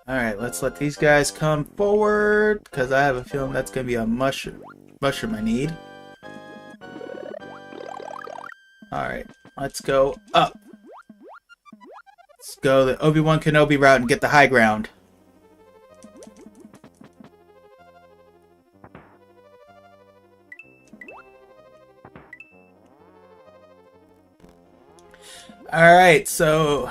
Alright, let's let these guys come forward, because I have a feeling that's going to be a mushroom I need. Alright, let's go up. Let's go the Obi-Wan Kenobi route and get the high ground. Alright, so...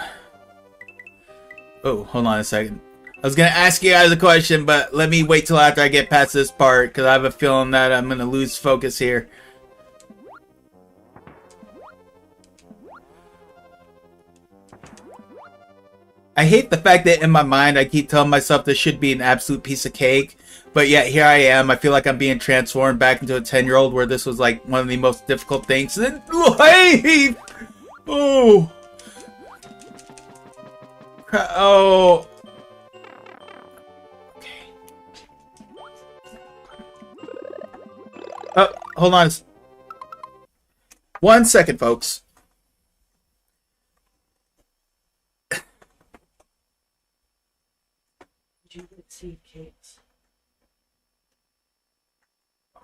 Oh, hold on a second. I was going to ask you guys a question, but let me wait till after I get past this part, because I have a feeling that I'm going to lose focus here. I hate the fact that in my mind I keep telling myself this should be an absolute piece of cake, but yet here I am. I feel like I'm being transformed back into a 10-year-old where this was like one of the most difficult things. And then, hey! Oh! Oh! Oh, hold on. 1 second, folks. Did you get seed cakes? Oh,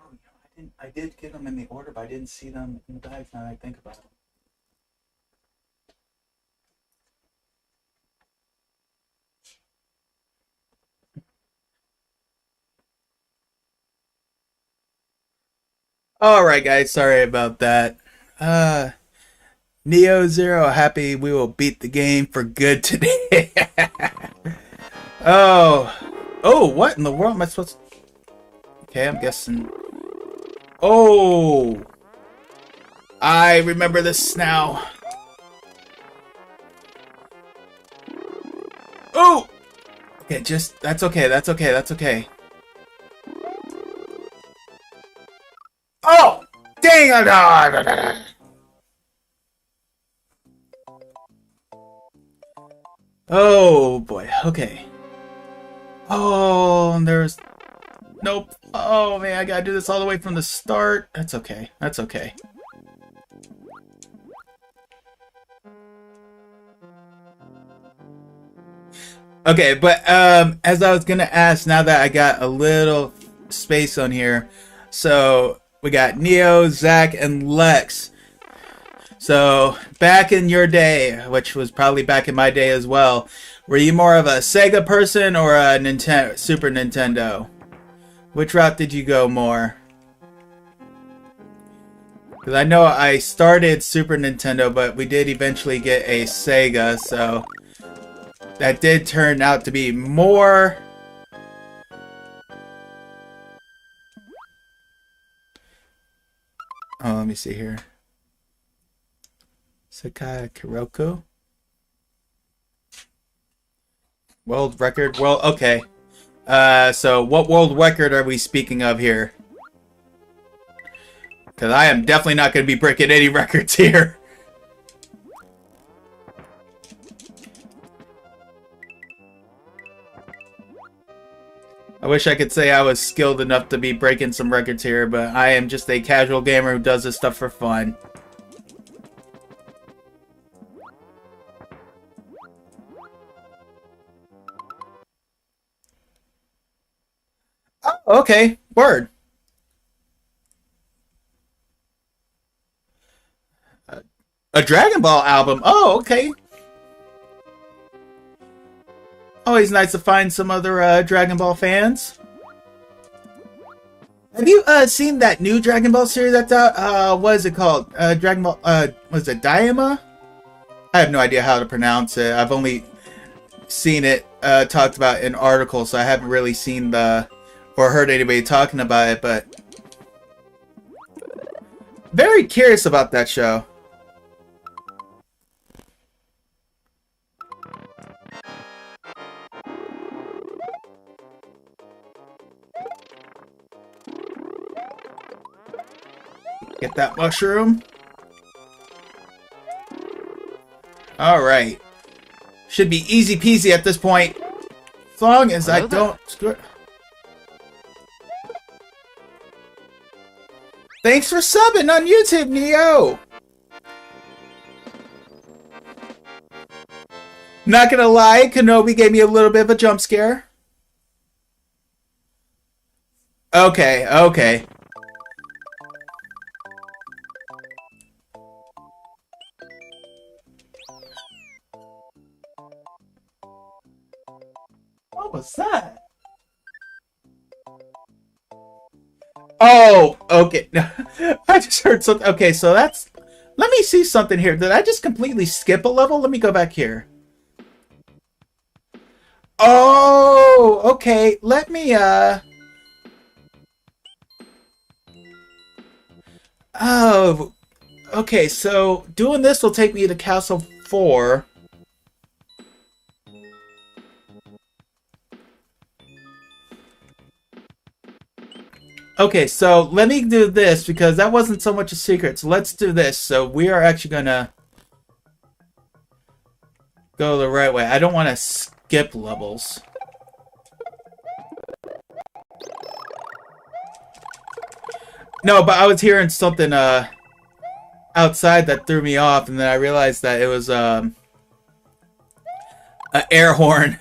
no, I did get them in the order, but I didn't see them in the bags now that I think about it. Alright guys, sorry about that. Neo Zero, happy we will beat the game for good today. Oh. Oh, what in the world am I supposed to... Okay, I'm guessing... Oh! I remember this now. Oh! Okay, just... That's okay, that's okay, that's okay. Oh! Dang it! Oh boy, okay. Oh, and there's... Nope. Oh man, I gotta do this all the way from the start. That's okay, that's okay. Okay, but as I was gonna ask, now that I got a little space on here, so we got Neo, Zach, and Lex. So, back in your day, which was probably back in my day as well, were you more of a Sega person or a Super Nintendo? Which route did you go more? Because I know I started Super Nintendo, but we did eventually get a Sega, so that did turn out to be more... Oh, let me see here. Sakai Kuroko. World record? Well, okay. So what world record are we speaking of here? Because I am definitely not going to be breaking any records here. I wish I could say I was skilled enough to be breaking some records here, but I am just a casual gamer who does this stuff for fun. Oh, okay. Word. A Dragon Ball album. Oh, okay. Always nice to find some other Dragon Ball fans. Have you seen that new Dragon Ball series that's out? What is it called? Dragon Ball, was it Daima? I have no idea how to pronounce it. I've only seen it talked about in articles, so I haven't really seen the or heard anybody talking about it, but very curious about that show. Get that mushroom. Alright. Should be easy peasy at this point. As long as I don't screw. Thanks for subbing on YouTube, Neo! Not gonna lie, Kenobi gave me a little bit of a jump scare. Okay, okay. What was that? Oh, okay. I just heard something. Okay, so that's... Let me see something here. Did I just completely skip a level? Let me go back here. Oh, okay. Let me, Oh, okay, so doing this will take me to Castle 4. Okay, so let me do this because that wasn't so much a secret. So let's do this. So we are actually gonna go the right way. I don't want to skip levels. No, but I was hearing something outside that threw me off, and then I realized that it was an air horn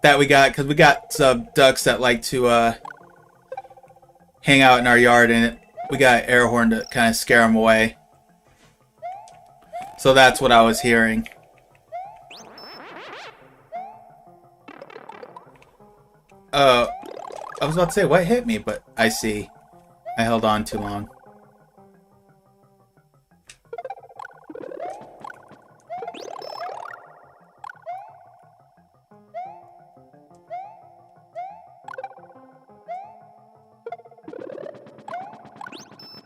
that we got because we got some ducks that like to hang out in our yard, and we got an air horn to kind of scare them away. So that's what I was hearing. I was about to say what hit me, but I see. I held on too long.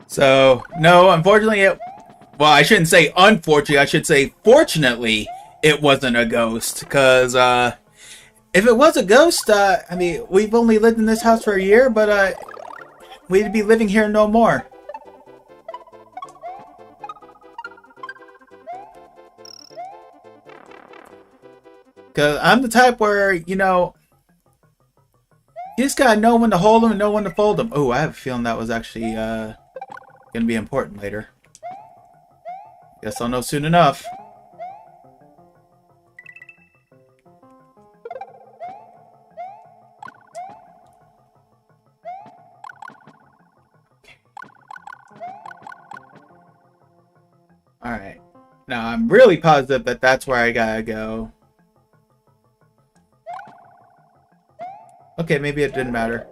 So, no, unfortunately well, I shouldn't say unfortunately, I should say fortunately it wasn't a ghost, because, if it was a ghost, I mean, we've only lived in this house for a year, but, we'd be living here no more. Because I'm the type where, you know, you just gotta know when to hold them and know when to fold them. Oh, I have a feeling that was actually, gonna be important later. Guess I'll know soon enough. Alright. Now, I'm really positive that that's where I gotta go. Okay, maybe it didn't matter.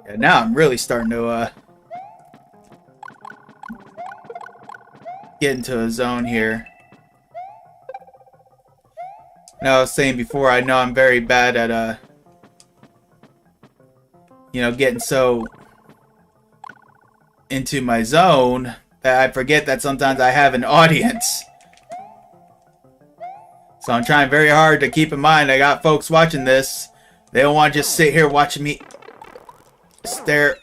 Yeah, now I'm really starting to, get into a zone here. Now, I was saying before, I know I'm very bad at, you know, getting so into my zone that I forget that sometimes I have an audience. So I'm trying very hard to keep in mind I got folks watching this. They don't want to just sit here watching me stare.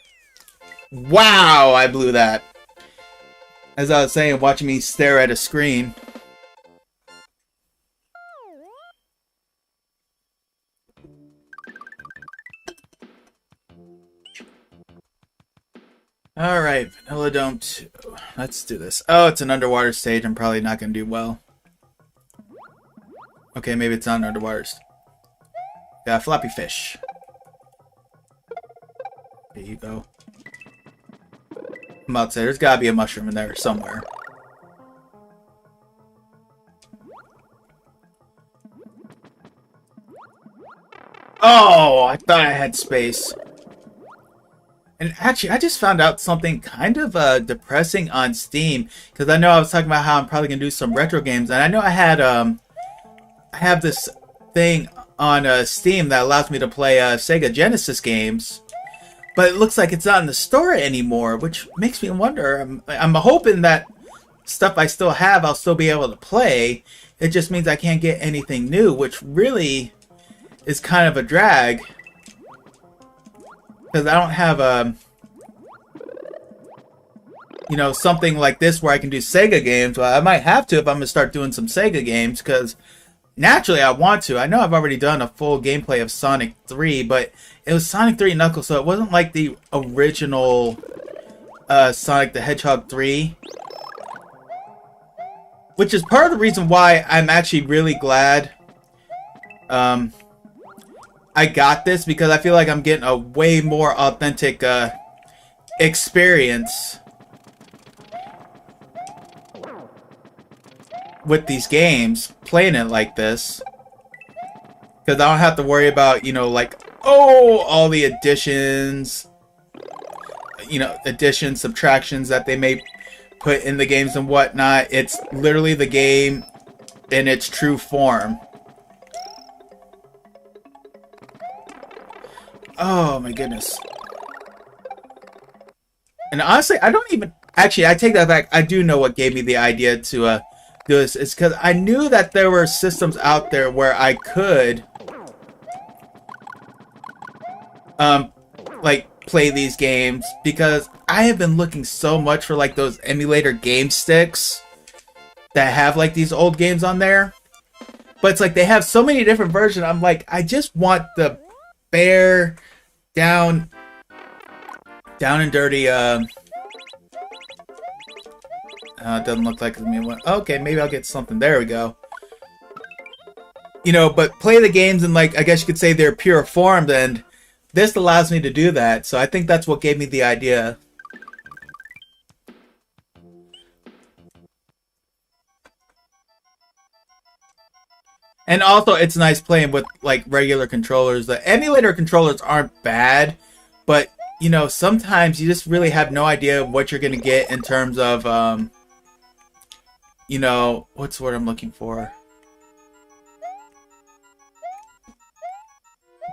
Wow, I blew that. As I was saying, watching me stare at a screen. Alright, Vanilla Dome 2. Let's do this. Oh, it's an underwater stage. I'm probably not going to do well. Okay, maybe it's not an underwater. Yeah, floppy fish. There you go. I'm about to say, there's got to be a mushroom in there somewhere. Oh, I thought I had space. And actually, I just found out something kind of depressing on Steam, because I know I was talking about how I'm probably gonna do some retro games, and I know I have this thing on Steam that allows me to play Sega Genesis games, but it looks like it's not in the store anymore, which makes me wonder. I'm hoping that stuff I still have, I'll still be able to play. It just means I can't get anything new, which really is kind of a drag. Because I don't have you know, something like this where I can do Sega games. Well, I might have to if I'm going to start doing some Sega games, because naturally I want to. I know I've already done a full gameplay of Sonic 3, but it was Sonic 3 Knuckles, so it wasn't like the original Sonic the Hedgehog 3. Which is part of the reason why I'm actually really glad I got this, because I feel like I'm getting a way more authentic experience with these games, playing it like this. Because I don't have to worry about, you know, like, oh, all the additions, you know, additions, subtractions that they may put in the games and whatnot. It's literally the game in its true form. Oh my goodness. And honestly, I don't even... Actually, I take that back. I do know what gave me the idea to do this. It's because I knew that there were systems out there where I could... like, play these games. Because I have been looking so much for, like, those emulator game sticks that have, like, these old games on there. But it's like they have so many different versions. I'm like, I just want the bare, down and dirty, it doesn't look like me. Okay, maybe I'll get something. There we go. You know, but play the games in, like, I guess you could say they're pure form, and this allows me to do that. So I think that's what gave me the idea. And also, it's nice playing with, like, regular controllers. The emulator controllers aren't bad, but, you know, sometimes you just really have no idea what you're going to get in terms of, you know, what's the word I'm looking for?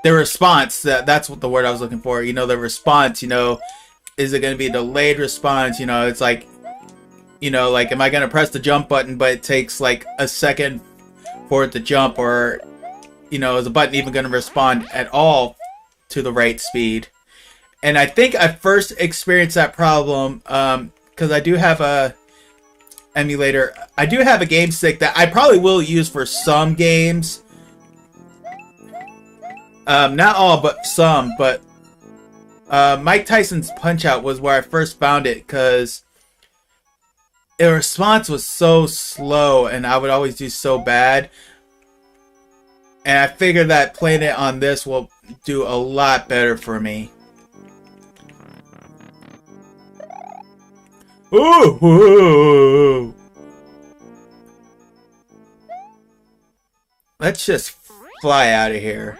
The response, that's what the word I was looking for. You know, the response, you know, is it going to be a delayed response? You know, it's like, you know, like, am I going to press the jump button, but it takes, like, a second for it to jump, or, you know, is the button even going to respond at all to the right speed? And I think I first experienced that problem because I do have a emulator. I do have a game stick that I probably will use for some games. Not all, but some. But Mike Tyson's Punch-Out was where I first found it, because the response was so slow and I would always do so bad. And I figured that playing it on this will do a lot better for me. Ooh, ooh. Let's just fly out of here.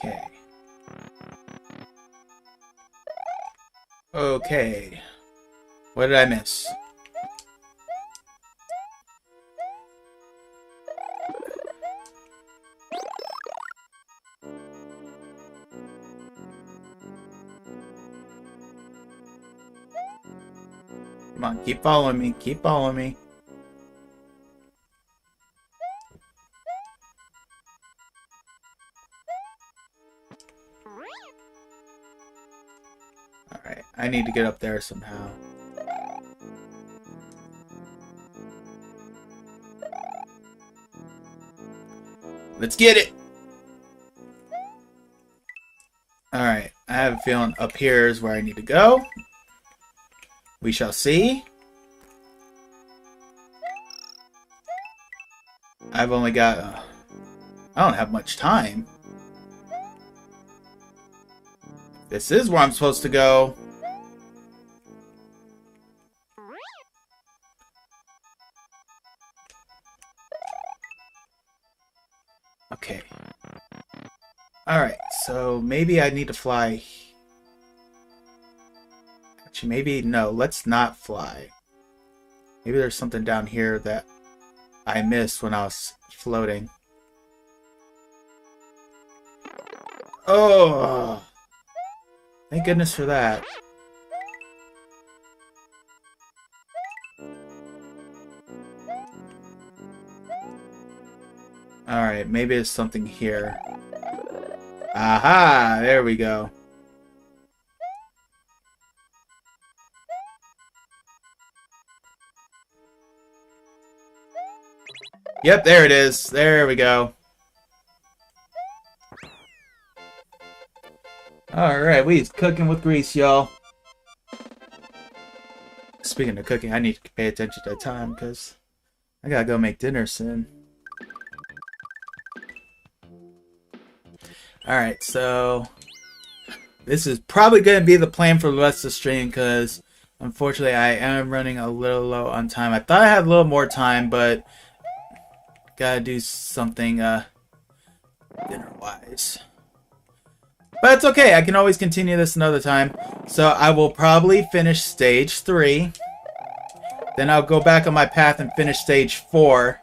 Okay. Okay. What did I miss? Come on, keep following me. Keep following me. Alright, I need to get up there somehow. Let's get it! Alright, I have a feeling up here is where I need to go. We shall see. I've only got... I don't have much time. This is where I'm supposed to go. Okay. Alright, so maybe I need to fly. Actually, maybe, no, let's not fly. Maybe there's something down here that I missed when I was floating. Oh! Thank goodness for that. Alright, maybe there's something here. Aha! There we go. Yep, there it is. There we go. Alright, we's cooking with grease, y'all. Speaking of cooking, I need to pay attention to time because I gotta go make dinner soon. Alright, so this is probably going to be the plan for the rest of the stream because unfortunately I am running a little low on time. I thought I had a little more time, but gotta do something dinner-wise. But it's okay, I can always continue this another time. So I will probably finish stage 3. Then I'll go back on my path and finish stage 4.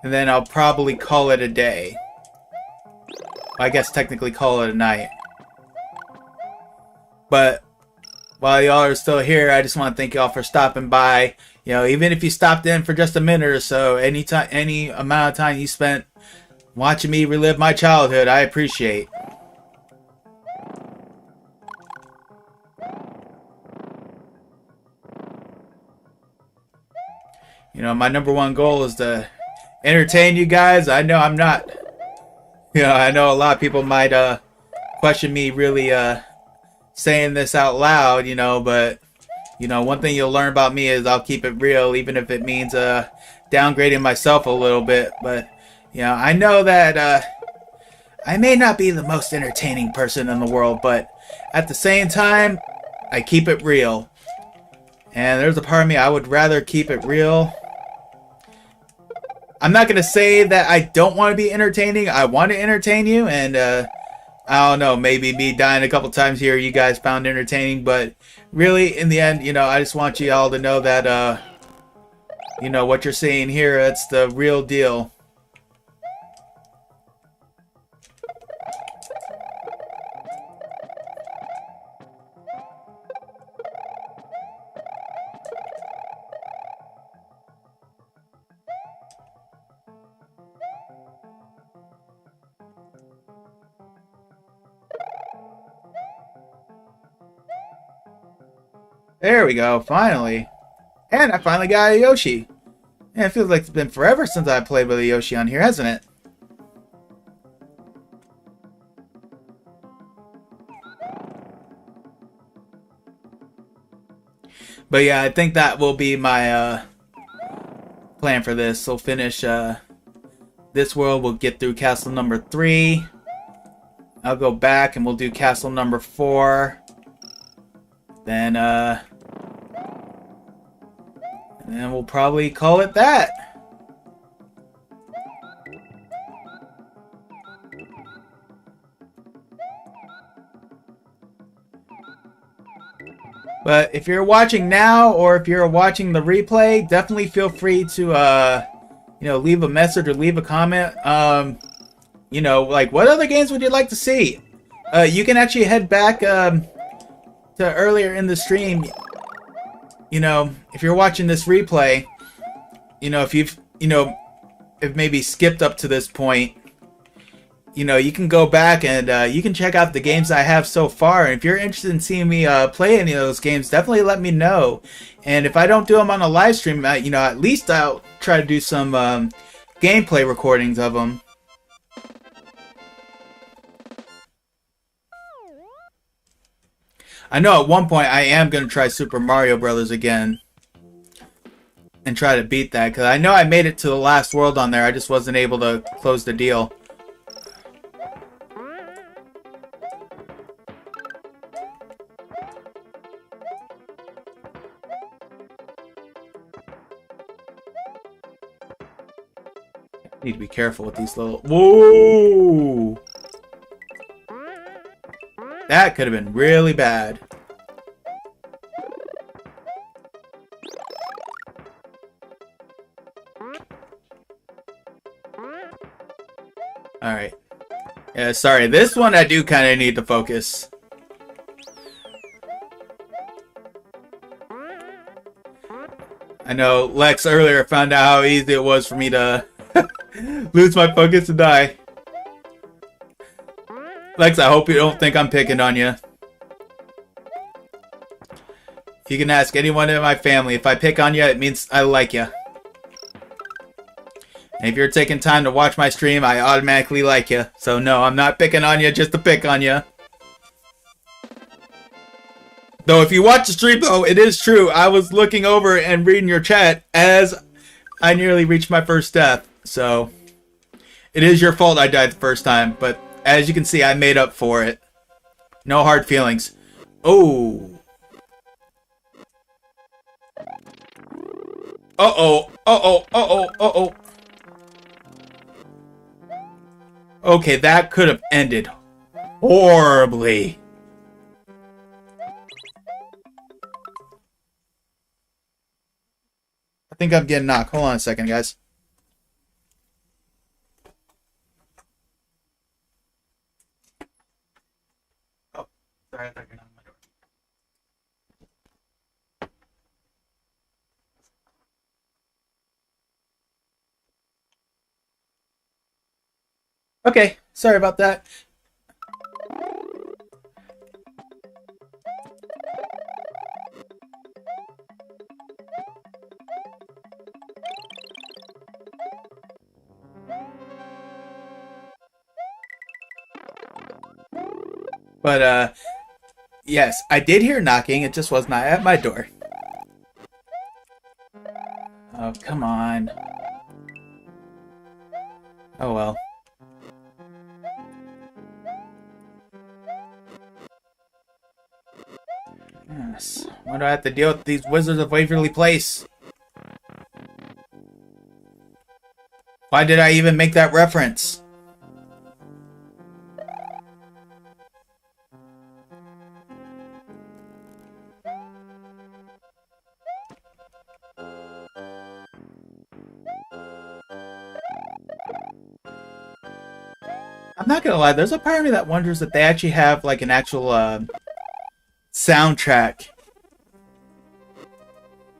And then I'll probably call it a day. I guess technically call it a night. But while y'all are still here, I just want to thank y'all for stopping by. You know, even if you stopped in for just a minute or so, any amount of time you spent watching me relive my childhood, I appreciate. You know, my #1 goal is to entertain you guys. I know I'm not. You know, I know a lot of people might question me really saying this out loud, you know, but you know, one thing you'll learn about me is I'll keep it real, even if it means downgrading myself a little bit. But you know, I know that I may not be the most entertaining person in the world, but at the same time, I keep it real. And there's a part of me I would rather keep it real. I'm not going to say that I don't want to be entertaining. I want to entertain you, and I don't know, maybe me dying a couple times here you guys found entertaining, but really, in the end, you know, I just want you all to know that, you know, what you're seeing here, it's the real deal. There we go, finally. And I finally got a Yoshi. Yeah, it feels like it's been forever since I played with a Yoshi on here, hasn't it? But yeah, I think that will be my plan for this. So finish this world, we'll get through castle number 3. I'll go back and we'll do castle number 4. Then we'll probably call it that. But if you're watching now or if you're watching the replay, definitely feel free to you know, leave a message or leave a comment. You know, like what other games would you like to see? You can actually head back to earlier in the stream. You know, if you're watching this replay, you know, if you've, you know, if maybe skipped up to this point, you know, you can go back and you can check out the games I have so far. And if you're interested in seeing me play any of those games, definitely let me know. And if I don't do them on a live stream, you know, at least I'll try to do some gameplay recordings of them. I know at one point I am going to try Super Mario Brothers again and try to beat that, because I know I made it to the last world on there. I just wasn't able to close the deal. Need to be careful with these little... Whoa! That could have been really bad. Alright. Yeah, sorry. This one I do kind of need to focus. I know Lex earlier found out how easy it was for me to lose my focus and die. Lex, I hope you don't think I'm picking on you. You can ask anyone in my family. If I pick on you, it means I like you. And if you're taking time to watch my stream, I automatically like you. So no, I'm not picking on you just to pick on you. Though if you watch the stream, though, it is true. I was looking over and reading your chat as I nearly reached my first death. So it is your fault I died the first time. But as you can see, I made up for it. No hard feelings. Oh. Uh-oh. Uh-oh. Uh-oh. Uh-oh. Okay, that could have ended horribly. I think I'm getting knocked. Hold on a second, guys. Oh, sorry, I thought you were knocking my door. Okay, sorry about that. But, yes, I did hear knocking. It just was not at my door. Oh, come on. Oh, well. Yes. Why do I have to deal with these Wizards of Waverly Place? Why did I even make that reference? I'm not gonna lie, there's a part of me that wonders if they actually have like an actual soundtrack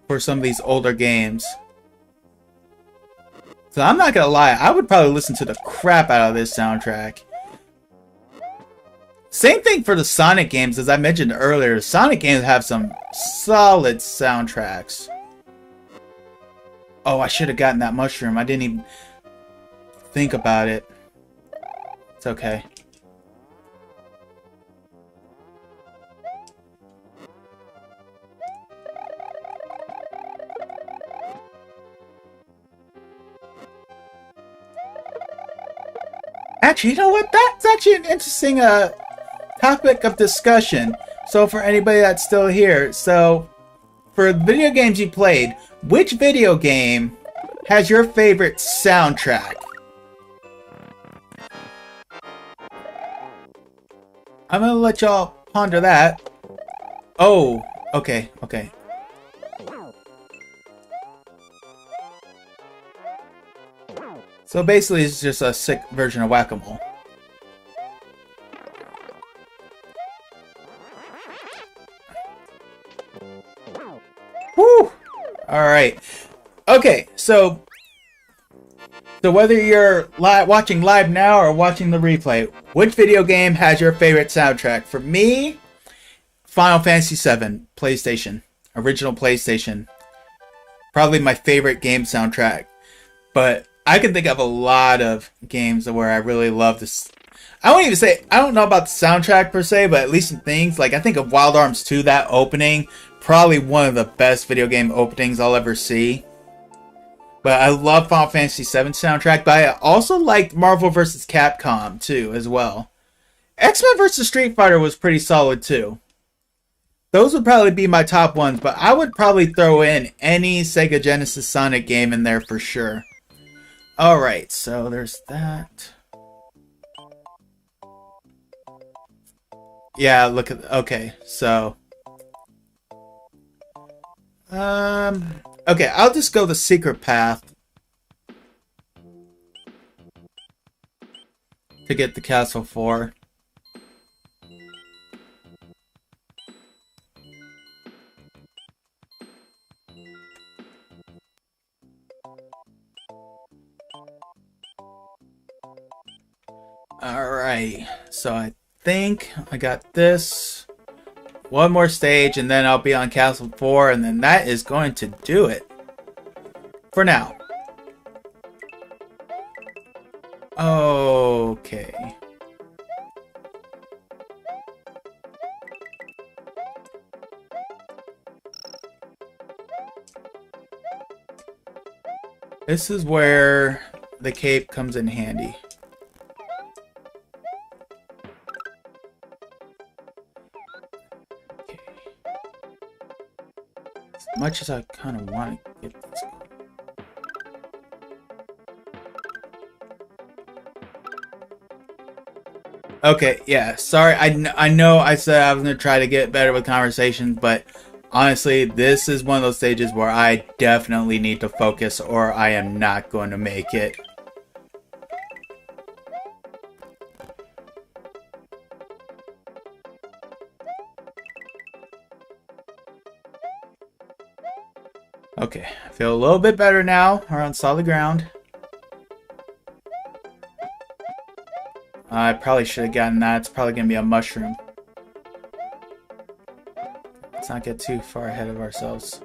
for some of these older games. So I'm not gonna lie, I would probably listen to the crap out of this soundtrack. Same thing for the Sonic games, as I mentioned earlier. Sonic games have some solid soundtracks. Oh, I should have gotten that mushroom. I didn't even think about it. It's okay. Actually, you know what? That's actually an interesting topic of discussion. So for anybody that's still here, so for video games you played, which video game has your favorite soundtrack? I'm gonna let y'all ponder that. Oh, okay, okay. So basically, it's just a sick version of Whack-A-Mole. Woo! Alright. Okay, so whether you're watching live now or watching the replay, which video game has your favorite soundtrack? For me, Final Fantasy VII, PlayStation. Original PlayStation. Probably my favorite game soundtrack. But I can think of a lot of games where I really love this. I won't even say, I don't know about the soundtrack per se, but at least in things, like I think of Wild Arms 2, that opening, probably one of the best video game openings I'll ever see. But I love Final Fantasy VII soundtrack, but I also liked Marvel vs. Capcom too, as well. X-Men vs. Street Fighter was pretty solid too. Those would probably be my top ones, but I would probably throw in any Sega Genesis Sonic game in there for sure. Alright, so there's that. Yeah, look at... Okay, so... Okay, I'll just go the secret path to get the Castle 4. Alright, so I think I got this. One more stage and then I'll be on Castle 4 and then that is going to do it. For now. Okay. This is where the cape comes in handy. Okay. As much as I kind of want to get this. Okay, yeah, sorry, I know I said I was going to try to get better with conversations, but honestly, this is one of those stages where I definitely need to focus or I am not going to make it. Okay, I feel a little bit better now. We're on solid ground. I probably should have gotten that. It's probably going to be a mushroom. Let's not get too far ahead of ourselves.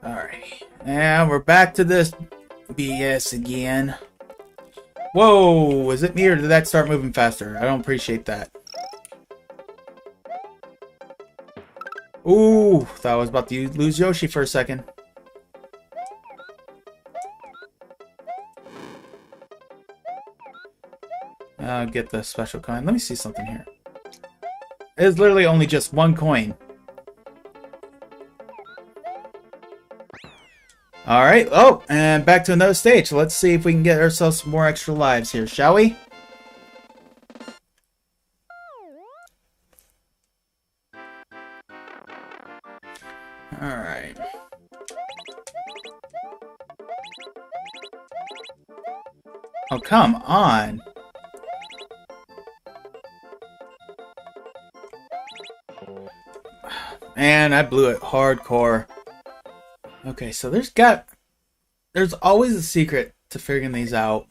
Alright. And we're back to this BS again. Whoa! Is it me or did that start moving faster? I don't appreciate that. Ooh! Thought I was about to lose Yoshi for a second. Get the special coin. Let me see something here. It's literally only just one coin. Alright, oh, and back to another stage. Let's see if we can get ourselves some more extra lives here, shall we? Alright. Oh, come on. Man, I blew it hardcore. Okay, so there's always a secret to figuring these out.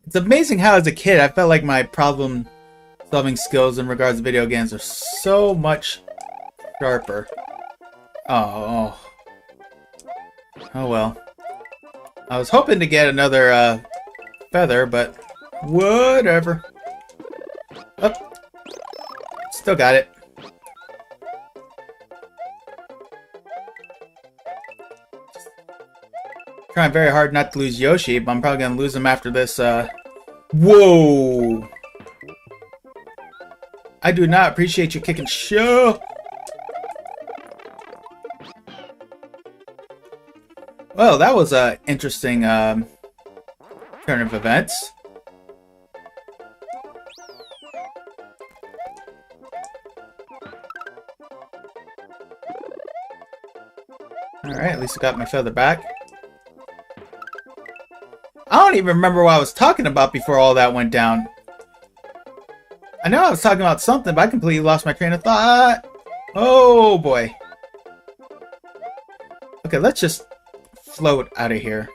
It's amazing how as a kid I felt like my problem solving skills in regards to video games are so much sharper. Oh well. I was hoping to get another feather, but whatever. Oh, still got it. Trying very hard not to lose Yoshi, but I'm probably gonna lose him after this, Whoa! I do not appreciate you kicking show. Well, that was a interesting, turn of events. Alright, at least I got my feather back. I don't even remember what I was talking about before all that went down. I know I was talking about something, but I completely lost my train of thought. Oh boy. Okay, let's just float out of here.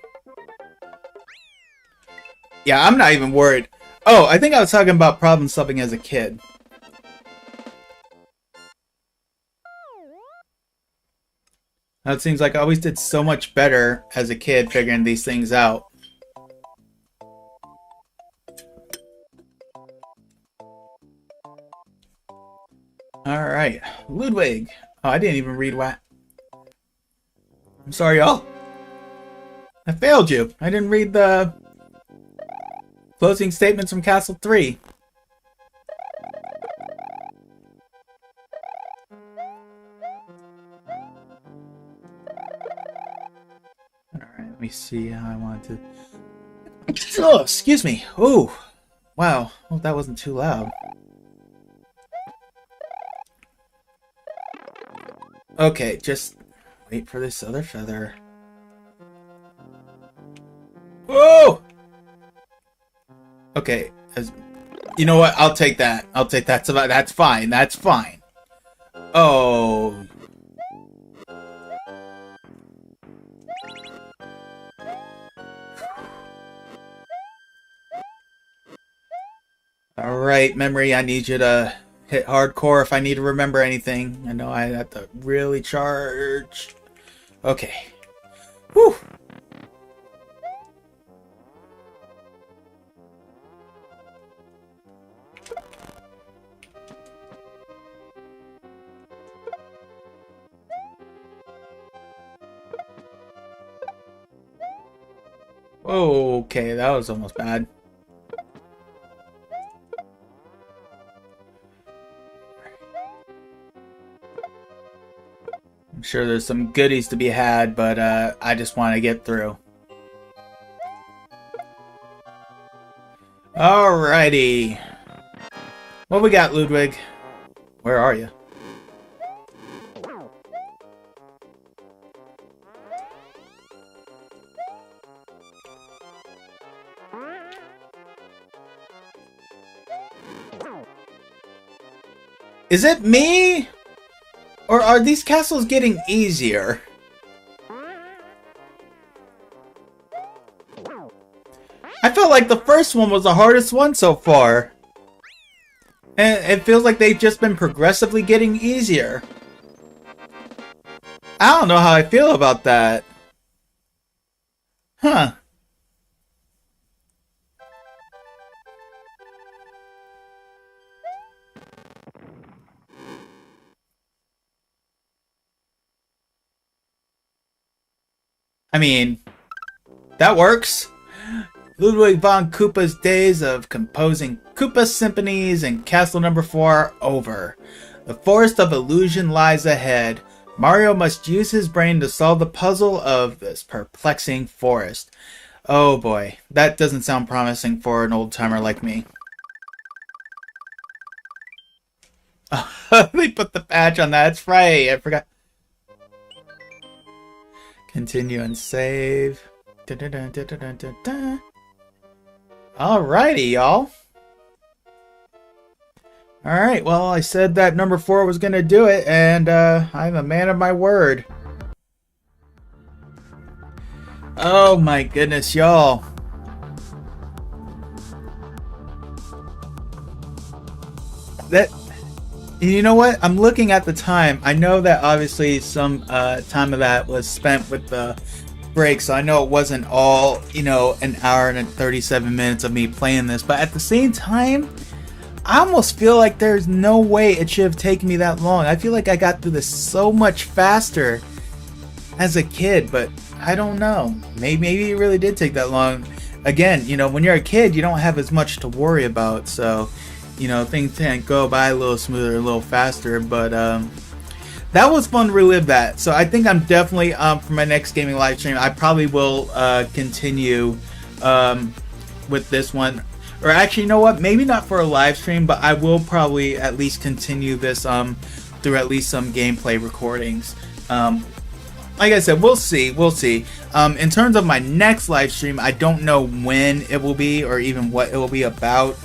Yeah, I'm not even worried. Oh, I think I was talking about problem solving as a kid. Now it seems like I always did so much better as a kid figuring these things out. Alright, Ludwig. Oh, I didn't even read what. I'm sorry, y'all. I failed you. I didn't read the closing statements from Castle 3. Let me see how I want to. Oh, excuse me. Oh, wow. Well, that wasn't too loud. Okay, just wait for this other feather. Whoa! Okay, you know what? I'll take that. I'll take that. That's fine. That's fine. Oh. Alright, memory, I need you to hit hardcore if I need to remember anything. I know I have to really charge. Okay. Whew. Okay, that was almost bad. I'm sure there's some goodies to be had, but I just want to get through. Alrighty. What we got, Ludwig? Where are you? Is it me? Or are these castles getting easier? I felt like the first one was the hardest one so far. And it feels like they've just been progressively getting easier. I don't know how I feel about that. Huh. I mean, that works. Ludwig von Koopa's days of composing Koopa symphonies in Castle Number 4 are over. The Forest of Illusion lies ahead. Mario must use his brain to solve the puzzle of this perplexing forest. Oh boy, that doesn't sound promising for an old-timer like me. They put the patch on that. That's right. I forgot. Continue and save. Alrighty, y'all. Alright, well, I said that number 4 was going to do it, and I'm a man of my word. Oh my goodness, y'all. You know what? I'm looking at the time. I know that obviously some time of that was spent with the break, so I know it wasn't all, you know, an hour and 37 minutes of me playing this, but at the same time, I almost feel like there's no way it should have taken me that long. I feel like I got through this so much faster as a kid, but I don't know. Maybe it really did take that long. Again, you know, when you're a kid, you don't have as much to worry about, so you know, things tend to go by a little smoother, a little faster, but that was fun to relive that. So I think I'm definitely, for my next gaming live stream, I probably will continue with this one. Or actually, you know what? Maybe not for a live stream, but I will probably at least continue this through at least some gameplay recordings. Like I said, we'll see. We'll see. In terms of my next live stream, I don't know when it will be or even what it will be about.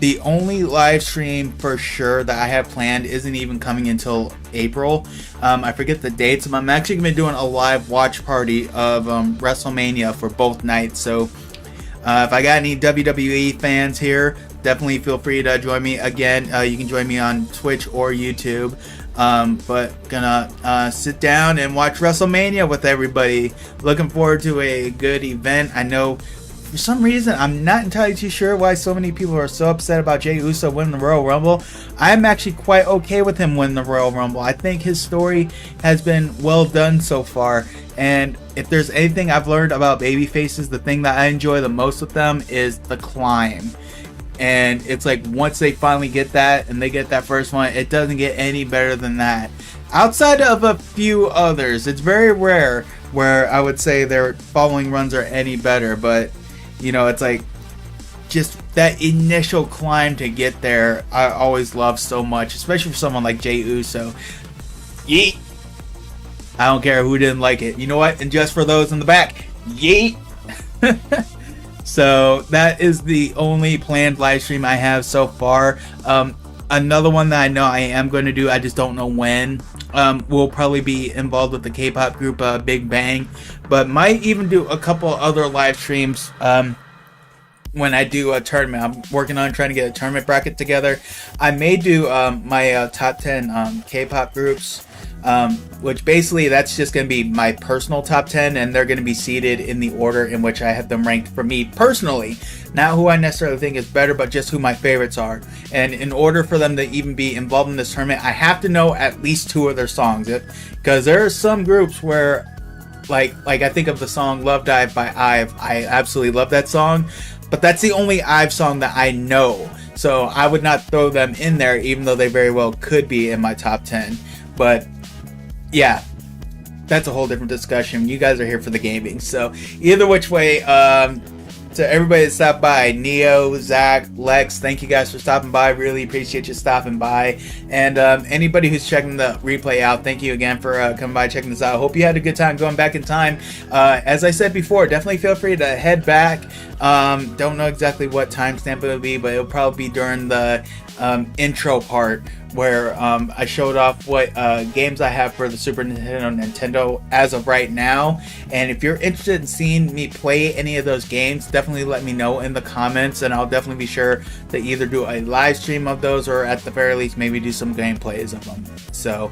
The only live stream for sure that I have planned isn't even coming until April. I forget the dates. I'm actually going to be doing a live watch party of WrestleMania for both nights. So if I got any WWE fans here, definitely feel free to join me. Again, you can join me on Twitch or YouTube. But gonna sit down and watch WrestleMania with everybody. Looking forward to a good event. I know for some reason, I'm not entirely too sure why so many people are so upset about Jey Uso winning the Royal Rumble. I'm actually quite okay with him winning the Royal Rumble. I think his story has been well done so far. And if there's anything I've learned about babyfaces, the thing that I enjoy the most with them is the climb. And it's like once they finally get that and they get that first one, it doesn't get any better than that. Outside of a few others, it's very rare, where I would say their following runs are any better, but you know, it's like just that initial climb to get there I always love so much, especially for someone like Jey Uso. Yeet. I don't care who didn't like it. You know what? And just for those in the back, yeet. So that is the only planned live stream I have so far. Another one that I know I am going to do, I just don't know when, will probably be involved with the K-pop group Big Bang, but might even do a couple other live streams when I do a tournament. I'm working on trying to get a tournament bracket together. I may do my top 10 K-pop groups, which basically that's just going to be my personal top 10, and they're going to be seated in the order in which I have them ranked for me personally. Not who I necessarily think is better, but just who my favorites are. And in order for them to even be involved in this tournament, I have to know at least 2 of their songs. Because there are some groups where, like I think of the song Love Dive by IVE. I absolutely love that song, but that's the only IVE song that I know. So I would not throw them in there, even though they very well could be in my top 10. But yeah, that's a whole different discussion. You guys are here for the gaming. So either which way, to everybody that stopped by, Neo, Zach, Lex, thank you guys for stopping by. Really appreciate you stopping by. And anybody who's checking the replay out, thank you again for coming by, checking this out. I hope you had a good time going back in time. As I said before, definitely feel free to head back. Don't know exactly what timestamp it'll be, but it'll probably be during the intro part, where I showed off what games I have for the Super Nintendo as of right now. And if you're interested in seeing me play any of those games, definitely let me know in the comments, and I'll definitely be sure to either do a live stream of those, or at the very least maybe do some gameplays of them. So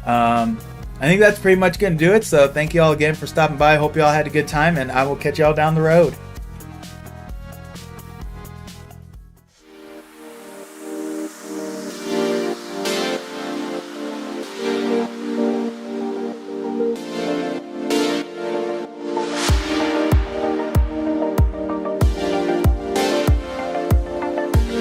I think that's pretty much gonna do it. So thank you all again for stopping by. Hope you all had a good time, and I will catch y'all down the road.